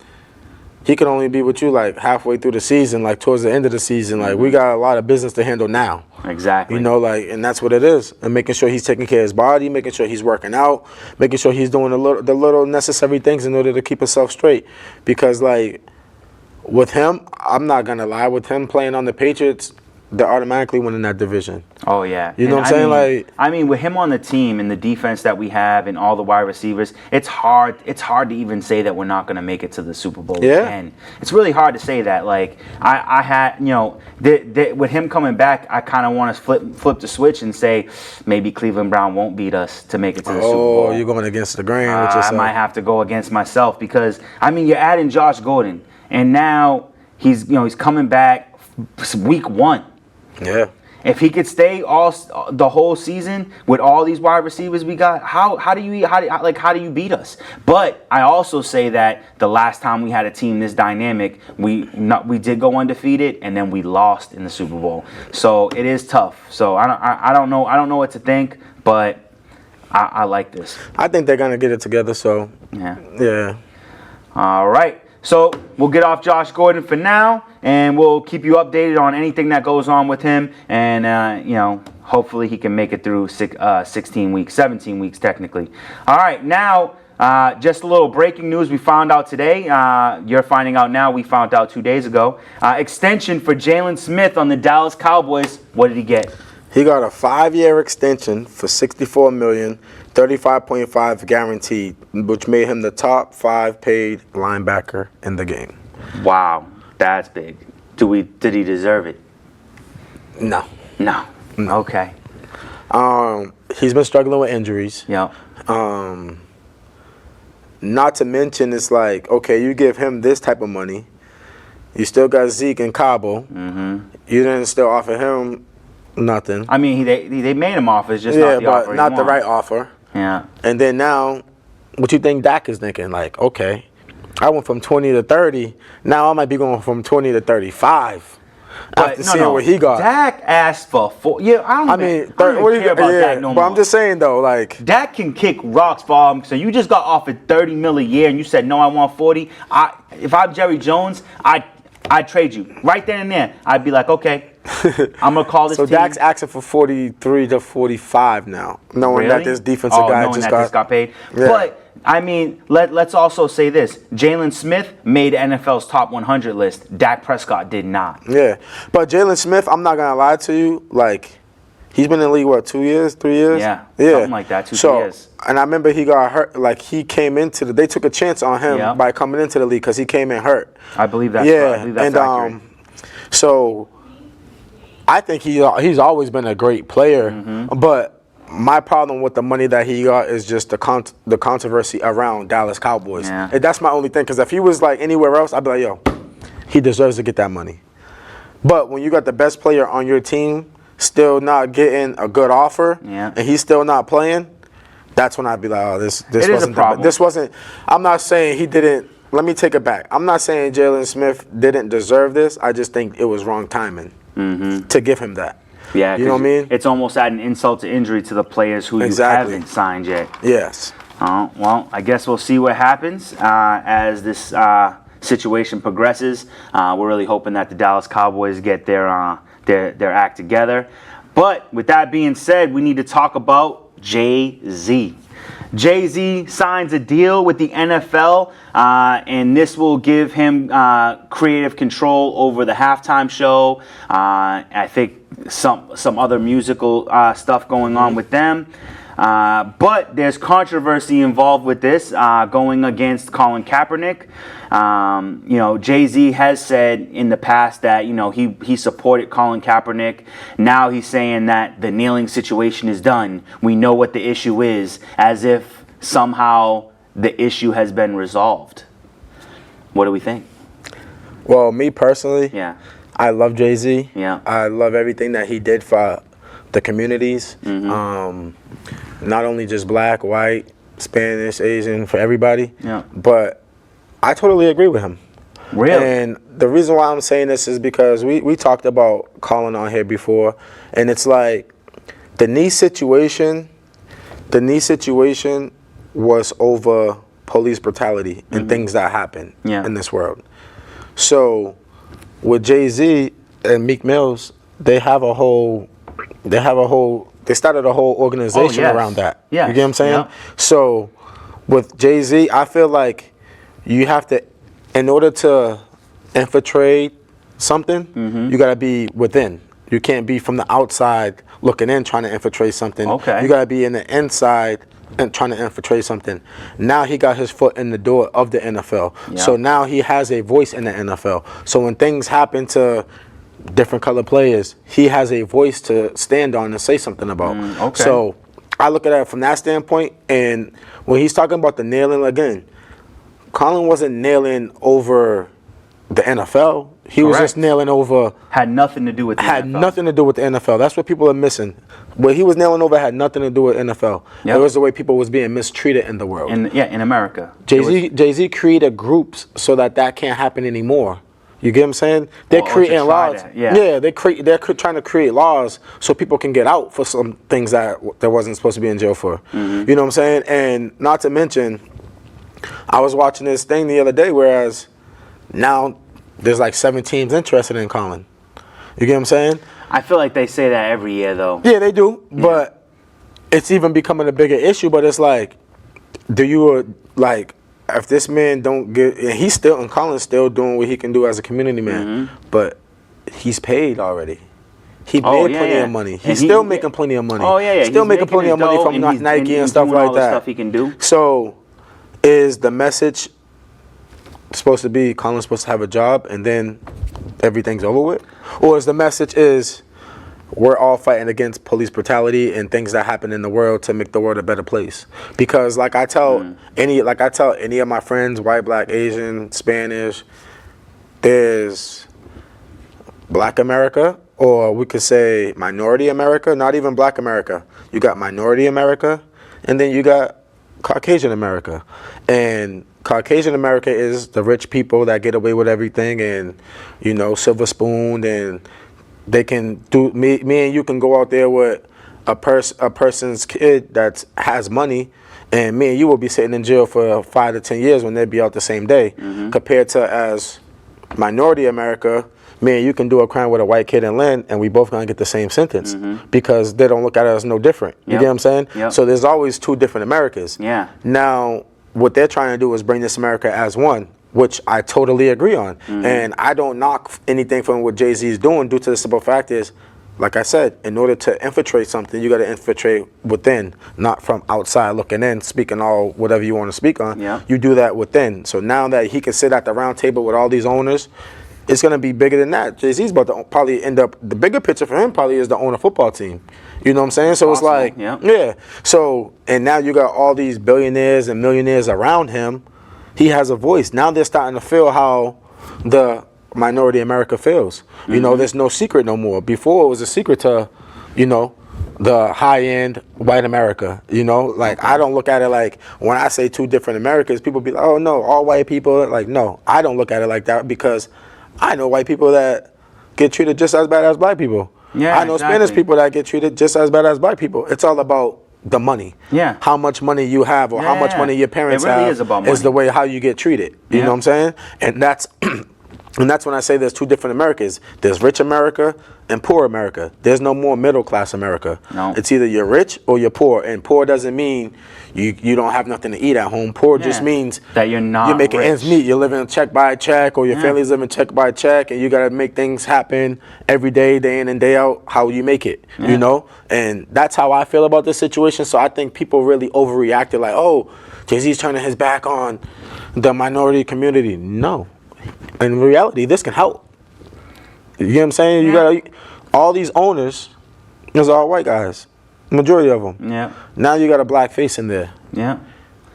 he can only be with you like halfway through the season, like towards the end of the season. Like we got a lot of business to handle now. Exactly. You know, like, and that's what it is. And making sure he's taking care of his body, making sure he's working out, making sure he's doing the little necessary things in order to keep himself straight. Because like with him, I'm not gonna lie, with him playing on the Patriots, they're automatically winning that division. Oh yeah, you know what I'm saying? I mean, with him on the team and the defense that we have and all the wide receivers, it's hard. It's hard to even say that we're not going to make it to the Super Bowl again. It's really hard to say that. Like I had, you know, with him coming back, I kind of want to flip the switch and say maybe Cleveland Brown won't beat us to make it to the Super Bowl. Oh, you're going against the grain with I might have to go against myself because I mean, you're adding Josh Gordon, and now he's coming back week 1. Yeah. If he could stay the whole season with all these wide receivers we got, how do you beat us? But I also say that the last time we had a team this dynamic, we did go undefeated and then we lost in the Super Bowl. So it is tough. So I don't know what to think, but I like this. I think they're gonna get it together. So yeah. All right. So we'll get off Josh Gordon for now, and we'll keep you updated on anything that goes on with him. And, hopefully he can make it through 16 weeks, 17 weeks technically. All right, now just a little breaking news we found out today. You're finding out now. We found out 2 days ago. Extension for Jalen Smith on the Dallas Cowboys. What did he get? He got a 5-year extension for $64 million, 35.5 guaranteed, which made him the top 5 paid linebacker in the game. Wow, that's big. Did he deserve it? No. Okay. He's been struggling with injuries. Yeah. Not to mention, it's like, okay, you give him this type of money. You still got Zeke and Cabo. Mm-hmm. You didn't still offer him nothing. I mean, they made him offers, just not the offer. Yeah, but not the right offer. Yeah. And then now, what you think Dak is thinking? Like, okay, I went from 20 to 30. Now I might be going from 20 to 35. After seeing what he got. Dak asked for 4. Yeah, I don't even care about Dak no more. But I'm just saying though, like Dak can kick rocks for him. So you just got offered $30 million a year, and you said no, I want 40. If I'm Jerry Jones, I'd trade you right then and there. I'd be like, okay, I'm gonna call this. So team. Dak's asking for 43 to 45 now, knowing that this defensive guy just got paid. Yeah. But I mean, let's also say this: Jalen Smith made NFL's top 100 list. Dak Prescott did not. Yeah, but Jalen Smith, I'm not gonna lie to you, like he's been in the league what, 2 years, 3 years? Yeah, something like that, 2 years. And I remember he got hurt. Like he came into they took a chance on him by coming into the league because he came in hurt. I believe that's right. I believe that's accurate. So I think he's always been a great player, but my problem with the money that he got is just the controversy around Dallas Cowboys. Yeah. And that's my only thing, because if he was like anywhere else, I'd be like, yo, he deserves to get that money. But when you got the best player on your team still not getting a good offer, and he's still not playing, that's when I'd be like, oh, this wasn't a problem. This wasn't. I'm not saying he didn't. Let me take it back. I'm not saying Jalen Smith didn't deserve this. I just think it was wrong timing to give him that. Yeah, you know what I mean? It's almost adding insult to injury to the players who you haven't signed yet. Yes. Well, I guess we'll see what happens as this situation progresses. We're really hoping that the Dallas Cowboys get their act together. But with that being said, we need to talk about Jay-Z. Jay-Z signs a deal with the NFL, and this will give him creative control over the halftime show. I think some other musical stuff going on with them. But there's controversy involved with this, going against Colin Kaepernick. Jay-Z has said in the past that, he supported Colin Kaepernick. Now he's saying that the kneeling situation is done. We know what the issue is, as if somehow the issue has been resolved. What do we think? Well, me personally, I love Jay-Z. Yeah. I love everything that he did for the communities. Not only just black, white, Spanish, Asian, for everybody. Yeah. But I totally agree with him. Really? And the reason why I'm saying this is because we talked about Colin on here before, and it's like the knee situation was over police brutality and things that happen in this world. So with Jay-Z and Meek Mills, they started a whole organization yes. around that. Yes. You get what I'm saying? Yep. So with Jay-Z, I feel like you have to, in order to infiltrate something, you got to be within. You can't be from the outside looking in trying to infiltrate something. Okay. You got to be in the inside and trying to infiltrate something. Now he got his foot in the door of the NFL. Yep. So now he has a voice in the NFL. So when things happen to different color players, he has a voice to stand on and say something about. Okay. So I look at it from that standpoint. And when he's talking about the nailing again, Colin wasn't nailing over the NFL. He was Correct. just nailing over. Had nothing to do with the Had NFL. nothing to do with the NFL. That's what people are missing. What he was nailing over had nothing to do with NFL. Yep. It was the way people was being mistreated in the world. In America. Jay-Z created groups so that can't happen anymore. You get what I'm saying? They're Or to creating try laws. that, yeah. they're trying to create laws so people can get out for some things that wasn't supposed to be in jail for. You know what I'm saying? And not to mention, I was watching this thing the other day, whereas now there's like 7 teams interested in Colin. You get what I'm saying? I feel like they say that every year, though. Yeah, they do. But it's even becoming a bigger issue. But it's like, if this man don't get, and Colin's still doing what he can do as a community man, but he's paid already. He made plenty of money. He's still making plenty of money. Oh yeah. Still making plenty of money from Nike and stuff doing like all the that. stuff he can do. So, is the message supposed to be Colin's supposed to have a job and then everything's over with, or is the message we're all fighting against police brutality and things that happen in the world to make the world a better place? Because like I tell any of my friends, white, black, Asian, Spanish, there's Black America, or we could say minority America, not even Black America. You got minority America, and then you got Caucasian America. And Caucasian America is the rich people that get away with everything and, silver spoon, and they can do, me and you can go out there with a person's kid that has money, and me and you will be sitting in jail for 5 to 10 years when they'd be out the same day. Compared to as minority America, me and you can do a crime with a white kid in land, and we both gonna get the same sentence because they don't look at it as no different. You get what I'm saying? Yep. So there's always 2 different Americas. Yeah. Now, what they're trying to do is bring this America as one, which I totally agree on. And I don't knock anything from what Jay-Z is doing due to the simple fact is, like I said, in order to infiltrate something, you got to infiltrate within, not from outside looking in, speaking all whatever you want to speak on. Yeah. You do that within. So now that he can sit at the round table with all these owners, it's going to be bigger than that. Jay-Z's about to probably end up, the bigger picture for him probably is to own a football team. You know what I'm saying? So Possible, it's like, yeah. So, and now you got all these billionaires and millionaires around him. He has a voice. Now they're starting to feel how the minority America feels. There's no secret no more. Before it was a secret to, the high-end white America. I don't look at it like, when I say 2 different Americas, people be like, oh no, all white people. Like, no, I don't look at it like that because I know white people that get treated just as bad as black people. Yeah, I know Spanish people that get treated just as bad as black people. It's all about the money. Yeah. How much money you have or how much money your parents it really have is about money. the way how you get treated. You know what I'm saying? And that's and that's when I say there's 2 different Americas. There's rich America and poor America. There's no more middle class America. No. It's either you're rich or you're poor. And poor doesn't mean you don't have nothing to eat at home. Poor just means that you're making rich. ends meet. You're living check by check, or your family's living check by check, and you got to make things happen every day in and day out, how you make it, And that's how I feel about this situation. So I think people really overreacted like, oh, Jay-Z's turning his back on the minority community. No. In reality, this can help. You know what I'm saying? You got all these owners, those are all white guys. Majority of them. Yeah. Now you got a black face in there. Yeah.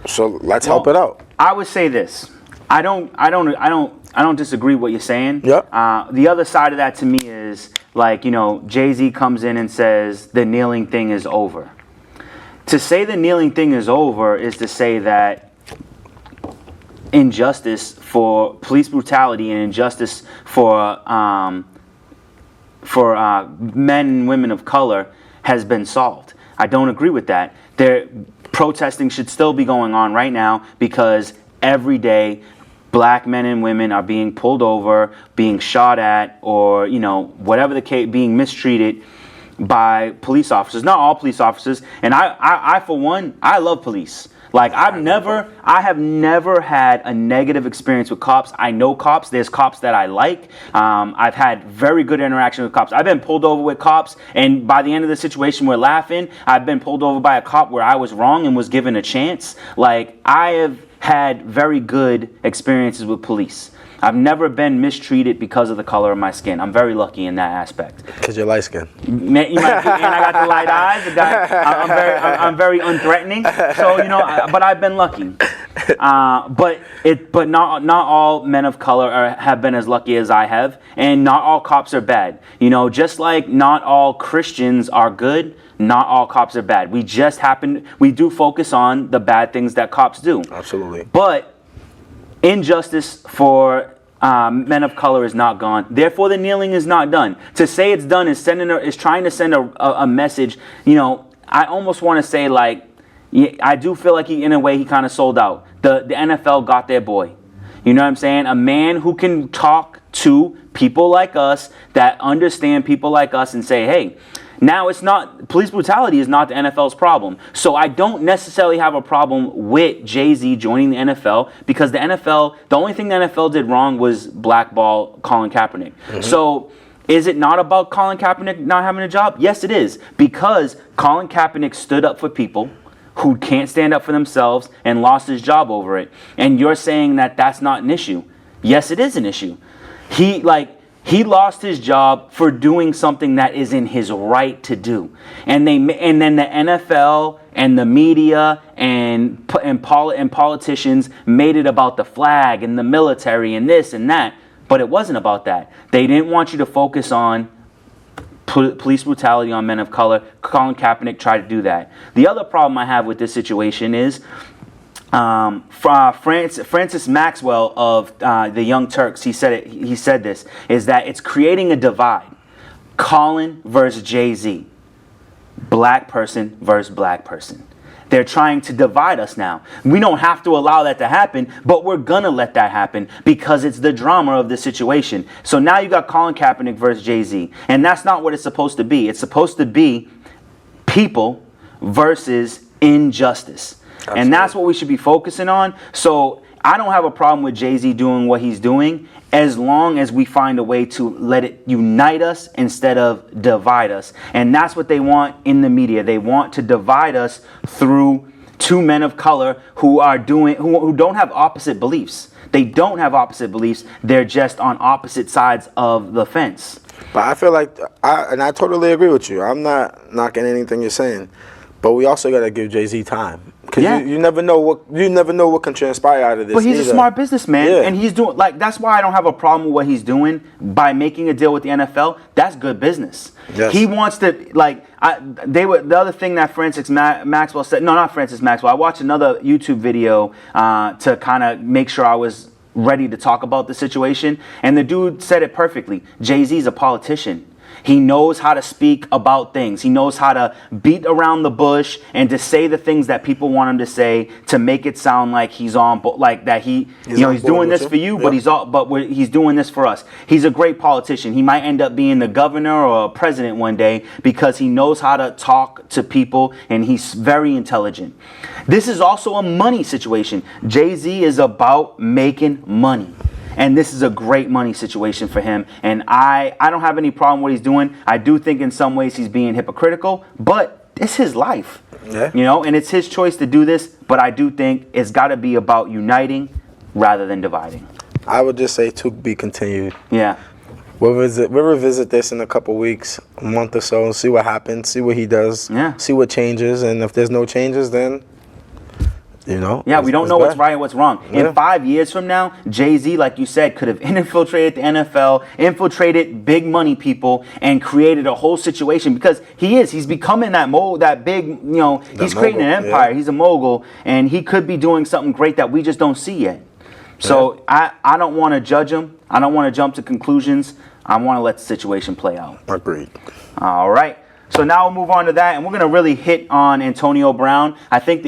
So let's help it out. I would say this. I don't disagree with what you're saying. Yep. The other side of that to me is like, Jay-Z comes in and says the kneeling thing is over. To say the kneeling thing is over is to say that injustice for police brutality and injustice for men and women of color has been solved. I don't agree with that. Protesting should still be going on right now because every day black men and women are being pulled over, being shot at, or, you know, whatever the case, being mistreated by police officers. Not all police officers. And I for one, I love police. Like, I have never had a negative experience with cops. I know cops. There's cops that I like. I've had very good interaction with cops. I've been pulled over with cops, and by the end of the situation, we're laughing. I've been pulled over by a cop where I was wrong and was given a chance. Like, I have had very good experiences with police. I've never been mistreated because of the color of my skin. I'm very lucky in that aspect. Because you're light skinned. You might be, and I got the light eyes. I'm very unthreatening. So, you know, but I've been lucky. But not all men of color have been as lucky as I have, and not all cops are bad. You know, just like not all Christians are good, not all cops are bad. We do focus on the bad things that cops do. Absolutely. But injustice for men of color is not gone. Therefore, the kneeling is not done. To say it's done is trying to send a message. You know, I almost want to say, like, I do feel like in a way he kind of sold out. The NFL got their boy. You know what I'm saying? A man who can talk to people like us, that understand people like us, and say, hey, now it's not, police brutality is not the NFL's problem. So I don't necessarily have a problem with Jay-Z joining the NFL, because the only thing the NFL did wrong was blackball Colin Kaepernick. Mm-hmm. So is it not about Colin Kaepernick not having a job? Yes, it is. Because Colin Kaepernick stood up for people who can't stand up for themselves and lost his job over it. And you're saying that that's not an issue. Yes, it is an issue. He lost his job for doing something that is in his right to do. And then the NFL and the media and politicians made it about the flag and the military and this and that. But it wasn't about that. They didn't want you to focus on police brutality on men of color. Colin Kaepernick tried to do that. The other problem I have with this situation is Francis Maxwell of the Young Turks, he said this, is that it's creating a divide. Colin versus Jay-Z. Black person versus black person. They're trying to divide us now. We don't have to allow that to happen, but we're going to let that happen because it's the drama of the situation. So now you got Colin Kaepernick versus Jay-Z. And that's not what it's supposed to be. It's supposed to be people versus injustice. Absolutely. And that's what we should be focusing on. So I don't have a problem with Jay-Z doing what he's doing, as long as we find a way to let it unite us instead of divide us. And that's what they want in the media. They want to divide us through two men of color who don't have opposite beliefs. They don't have opposite beliefs. They're just on opposite sides of the fence. But I feel like, I totally agree with you. I'm not knocking anything you're saying. But we also got to give Jay-Z time, because you never know what can transpire out of this. But he's a smart businessman, and he's doing, like, that's why I don't have a problem with what he's doing by making a deal with the NFL. That's good business. Yes. He wants to, like, the other thing that Francis Maxwell said. No, not Francis Maxwell. I watched another YouTube video to kind of make sure I was ready to talk about the situation, and the dude said it perfectly. Jay-Z's a politician. He knows how to speak about things. He knows how to beat around the bush and to say the things that people want him to say, to make it sound like he's on, like that he's doing this for you, but he's doing this for us. He's a great politician. He might end up being the governor or a president one day because he knows how to talk to people, and he's very intelligent. This is also a money situation. Jay-Z is about making money. And this is a great money situation for him. And I don't have any problem with what he's doing. I do think in some ways he's being hypocritical, but it's his life. Yeah. You know, and it's his choice to do this. But I do think it's got to be about uniting rather than dividing. I would just say to be continued. Yeah. We'll revisit this in a couple weeks, a month or so, and see what happens, see what he does, see what changes. And if there's no changes, then... Yeah, we don't know what's right and what's wrong. Yeah. In 5 years from now, Jay-Z, like you said, could have infiltrated the NFL, infiltrated big money people, and created a whole situation, because he's becoming that big, he's creating an empire. Yeah. He's a mogul, and he could be doing something great that we just don't see yet. So I don't want to judge him. I don't want to jump to conclusions. I want to let the situation play out. Agreed. All right. So now we'll move on to that, and we're going to really hit on Antonio Brown. I think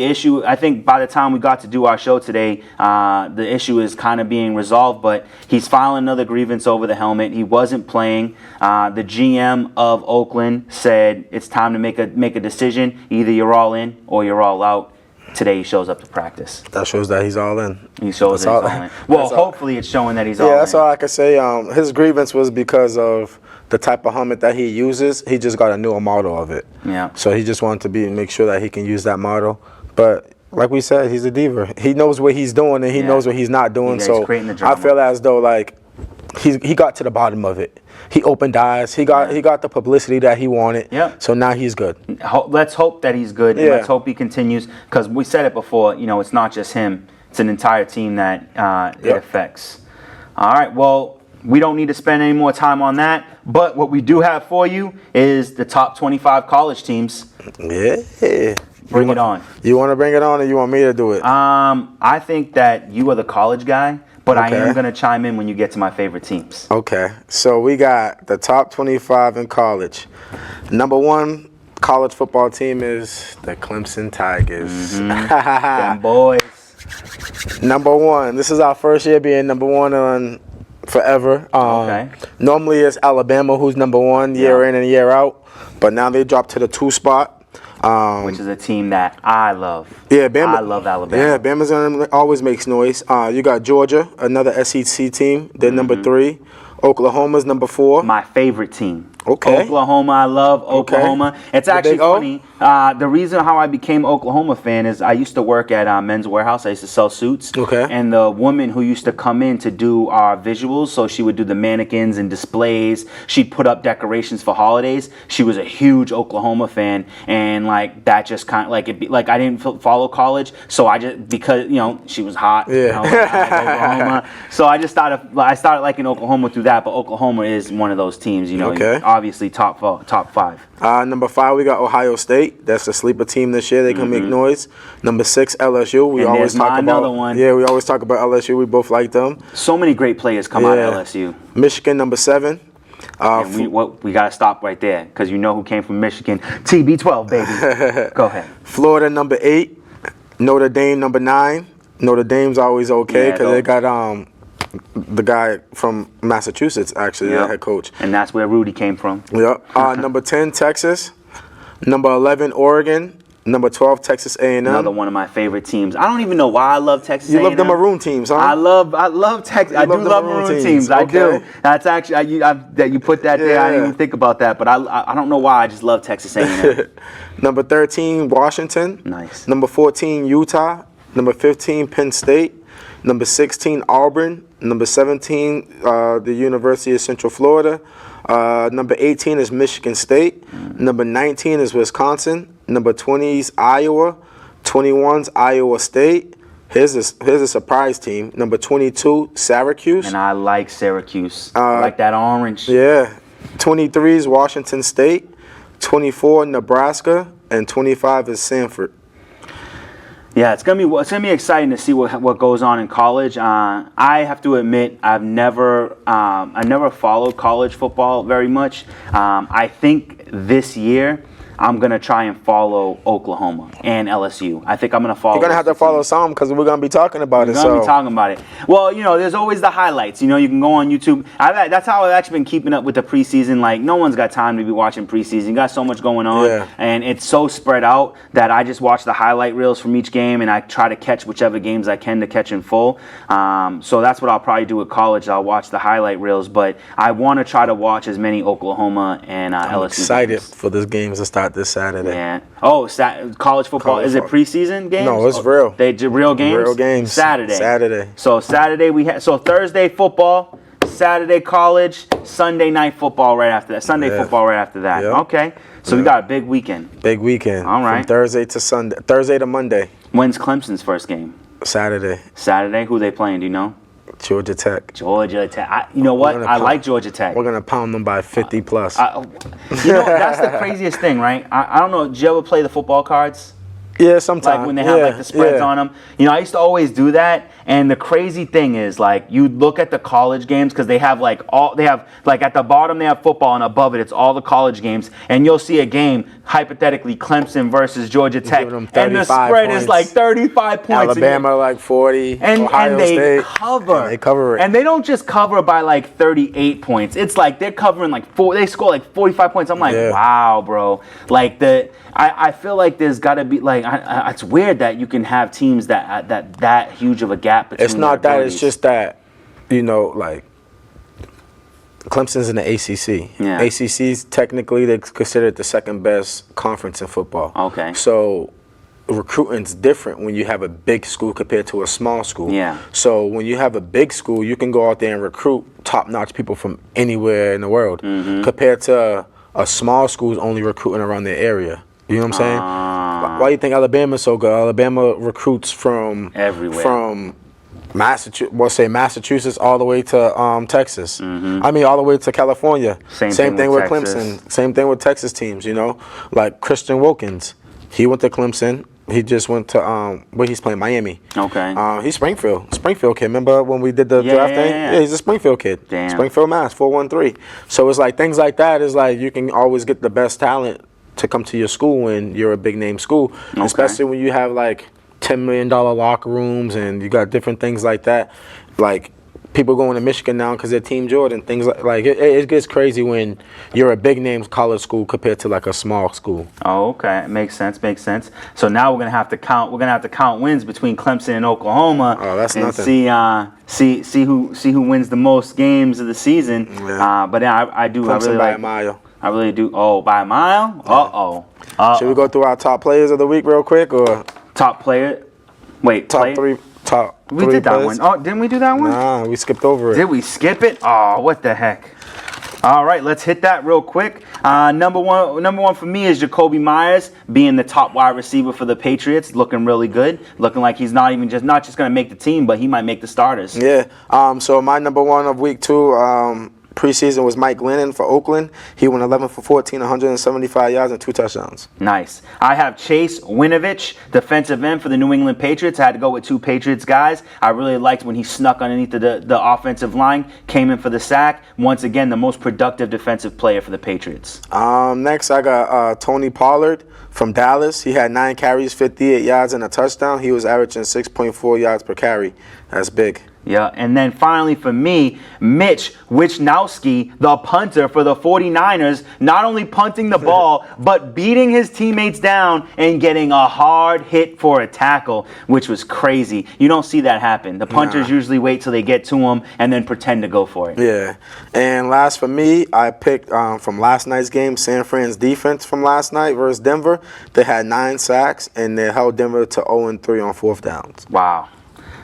by the time we got to do our show today, the issue is kind of being resolved, but he's filing another grievance over the helmet. He wasn't playing. The GM of Oakland said it's time to make a decision. Either you're all in or you're all out. Today he shows up to practice. That shows that he's all in. He shows that he's all in. Well, hopefully it's showing that he's all in. Yeah, that's all I can say. His grievance was because of the type of helmet that he uses. He just got a newer model of it. Yeah. So he just wanted to make sure that he can use that model. But like we said, he's a diva. He knows what he's doing and he knows what he's not doing. He's creating the drama. I feel as though like he got to the bottom of it. He opened eyes. He got the publicity that he wanted. Yep. So now he's good. Let's hope that he's good. And let's hope he continues, because we said it before. It's not just him. It's an entire team that it affects. All right. Well, we don't need to spend any more time on that. But what we do have for you is the top 25 college teams. Yeah. Bring it on. You want to bring it on, or you want me to do it? I think that you are the college guy. But I am going to chime in when you get to my favorite teams. Okay. So we got the top 25 in college. Number 1 college football team is the Clemson Tigers. Them boys. Number 1. This is our first year being number 1 on forever. Normally it's Alabama who's number 1 year in and year out. But now they dropped to the 2 spot. Which is a team that I love. Yeah, Bama. I love Alabama. Yeah, Bama's always makes noise. You got Georgia, another SEC team. They're number 3. Oklahoma's number 4. My favorite team. Okay. Oklahoma, I love Oklahoma. Okay. It's actually funny. The reason how I became Oklahoma fan is I used to work at Men's Warehouse. I used to sell suits. Okay. And the woman who used to come in to do our visuals, so she would do the mannequins and displays. She'd put up decorations for holidays. She was a huge Oklahoma fan, and like that just kind of like I didn't follow college, so I just because she was hot. Yeah. Oklahoma. So I started liking Oklahoma through that. But Oklahoma is one of those teams. Okay. Obviously top 5. Number 5, we got Ohio State. That's the sleeper team this year. They can make noise. Number 6, LSU. We always talk about another one. Yeah, we always talk about LSU. We both like them. So many great players come out of LSU. Michigan, number 7. We got to stop right there, because you know who came from Michigan. TB12, baby. Go ahead. Florida, number 8. Notre Dame, number 9. Notre Dame's always okay because they got the guy from Massachusetts, actually, the head coach. And that's where Rudy came from. Yep. Number 10, Texas. Number 11, Oregon. Number 12, Texas A&M. Another one of my favorite teams. I don't even know why I love Texas A&M. You love the maroon teams, huh? I love Texas. I do love maroon teams. I do. That's actually that you put that there. I didn't even think about that, but I don't know why. I just love Texas A&M. Number 13, Washington. Nice. Number 14, Utah. Number 15, Penn State. Number 16, Auburn. Number 17, the University of Central Florida. Number 18 is Michigan State. Number 19 is Wisconsin. Number 20 is Iowa. 21's Iowa State. Here's a surprise team. Number 22, Syracuse. And I like Syracuse. I like that orange. Yeah. 23 is Washington State. 24, Nebraska. And 25 is Sanford. Yeah, it's gonna be exciting to see what goes on in college. I have to admit, I never followed college football very much. I think this year I'm going to try and follow Oklahoma and LSU. I think I'm going to follow. You're going to have to follow some because we're going to be talking about it. We're going to be talking about it. Well, there's always the highlights. You can go on YouTube. That's how I've actually been keeping up with the preseason. Like, no one's got time to be watching preseason. You got so much going on. Yeah. And it's so spread out that I just watch the highlight reels from each game, and I try to catch whichever games I can to catch in full. So that's what I'll probably do with college. I'll watch the highlight reels, but I want to try to watch as many Oklahoma and LSU I'm excited games. for this games to start this Saturday. Yeah. Oh, college football. Is it preseason games? No, it's real. They do real games? Real games. Saturday. So Saturday so Thursday football, Saturday college, Sunday night football right after that. Football right after that. Yep. Okay. So we got a big weekend. Big weekend. All right. From Thursday to Monday. When's Clemson's first game? Saturday. Who they playing? Do you know? Georgia Tech. You know what? I like Georgia Tech. We're going to pound them by 50 plus. That's the craziest thing, right? I don't know. Did you ever play the football cards? Yeah, sometimes. Like when they have the spreads on them. I used to always do that, And the crazy thing is, like, you look at the college games because they have like at the bottom they have football and above it it's all the college games, and you'll see a game hypothetically Clemson versus Georgia Tech, and the spread is like 35 points. Alabama like 40, Ohio they State, cover. And they cover it. And they don't just cover by like 38 points. It's like they're covering like they score like 45 points. I'm like, wow, bro. Like I feel like there's got to be like it's weird that you can have teams that huge of a gap between. It's not that. It's just that, like Clemson's in the ACC. Yeah. ACC's technically they're considered the second best conference in football. Okay. So recruiting's different when you have a big school compared to a small school. Yeah. So when you have a big school, you can go out there and recruit top-notch people from anywhere in the world. Mm-hmm. Compared to a small school's only recruiting around their area. You know what I'm saying? Why do you think Alabama's so good? Alabama recruits from everywhere. From Massachusetts all the way to Texas. Mm-hmm. I mean, all the way to California. Same thing with Clemson. Same thing with Texas teams. Like Christian Wilkins, he went to Clemson. He just went to where he's playing, Miami. Okay. He's Springfield kid. Remember when we did the draft thing? Yeah, he's a Springfield kid. Damn. Springfield, Mass. 413. So it's like things like that is like you can always get the best talent to come to your school when you're a big name school, especially when you have like $10 million locker rooms and you got different things like that. Like people going to Michigan now because they're Team Jordan. Things like it gets crazy when you're a big name college school compared to like a small school. Oh, okay, makes sense. So now we're gonna have to count wins between Clemson and Oklahoma. Oh, that's and nothing. See who wins the most games of the season. Yeah. But I do. Clemson I really by like. a mile. I really do. Oh, by a mile? Uh-oh. Should we go through our top players of the week real quick, or top player? Wait, top three we did that players? one. Oh, didn't we do that one? Nah, we skipped over it. Did we skip it? Oh, what the heck. All right, let's hit that real quick. Number one for me is Jacoby Myers being the top wide receiver for the Patriots, looking really good, looking like he's not just going to make the team, but he might make the starters. Yeah. So my number one of week 2. Preseason was Mike Glennon for Oakland. He went 11 for 14, 175 yards and 2 touchdowns. Nice. I have Chase Winovich, defensive end for the New England Patriots. I had to go with 2 Patriots guys. I really liked when he snuck underneath the offensive line, came in for the sack. Once again, the most productive defensive player for the Patriots. Next, I got Tony Pollard from Dallas. He had 9 carries, 58 yards and a touchdown. He was averaging 6.4 yards per carry. That's big. Yeah, and then finally for me, Mitch Wishnowsky, the punter for the 49ers, not only punting the ball, but beating his teammates down and getting a hard hit for a tackle, which was crazy. You don't see that happen. The punters usually wait till they get to him and then pretend to go for it. Yeah, and last for me, I picked from last night's game, San Fran's defense from last night versus Denver. They had 9 sacks, and they held Denver to 0-3 on 4th downs. Wow.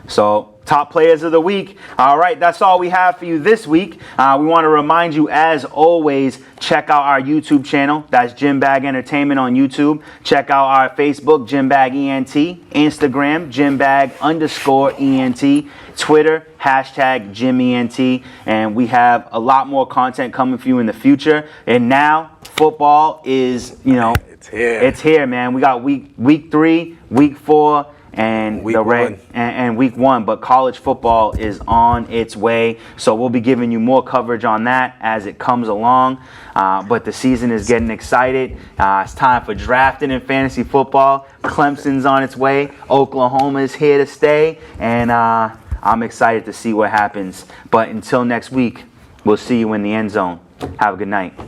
So, top players of the week. All right, that's all we have for you this week. We want to remind you, as always, check out our YouTube channel. That's Gym Bag Entertainment on YouTube. Check out our Facebook, Gym Bag ENT. Instagram, Gym Bag _ENT. Twitter, #GymENT. And we have a lot more content coming for you in the future. And now, football is, it's here. It's here, man. We got week 3, week 4. And week 1. And week 1, but college football is on its way, so we'll be giving you more coverage on that as it comes along. But the season is getting excited. It's time for drafting in fantasy football. Clemson's on its way. Oklahoma is here to stay, and I'm excited to see what happens. But until next week, we'll see you in the end zone. Have a good night.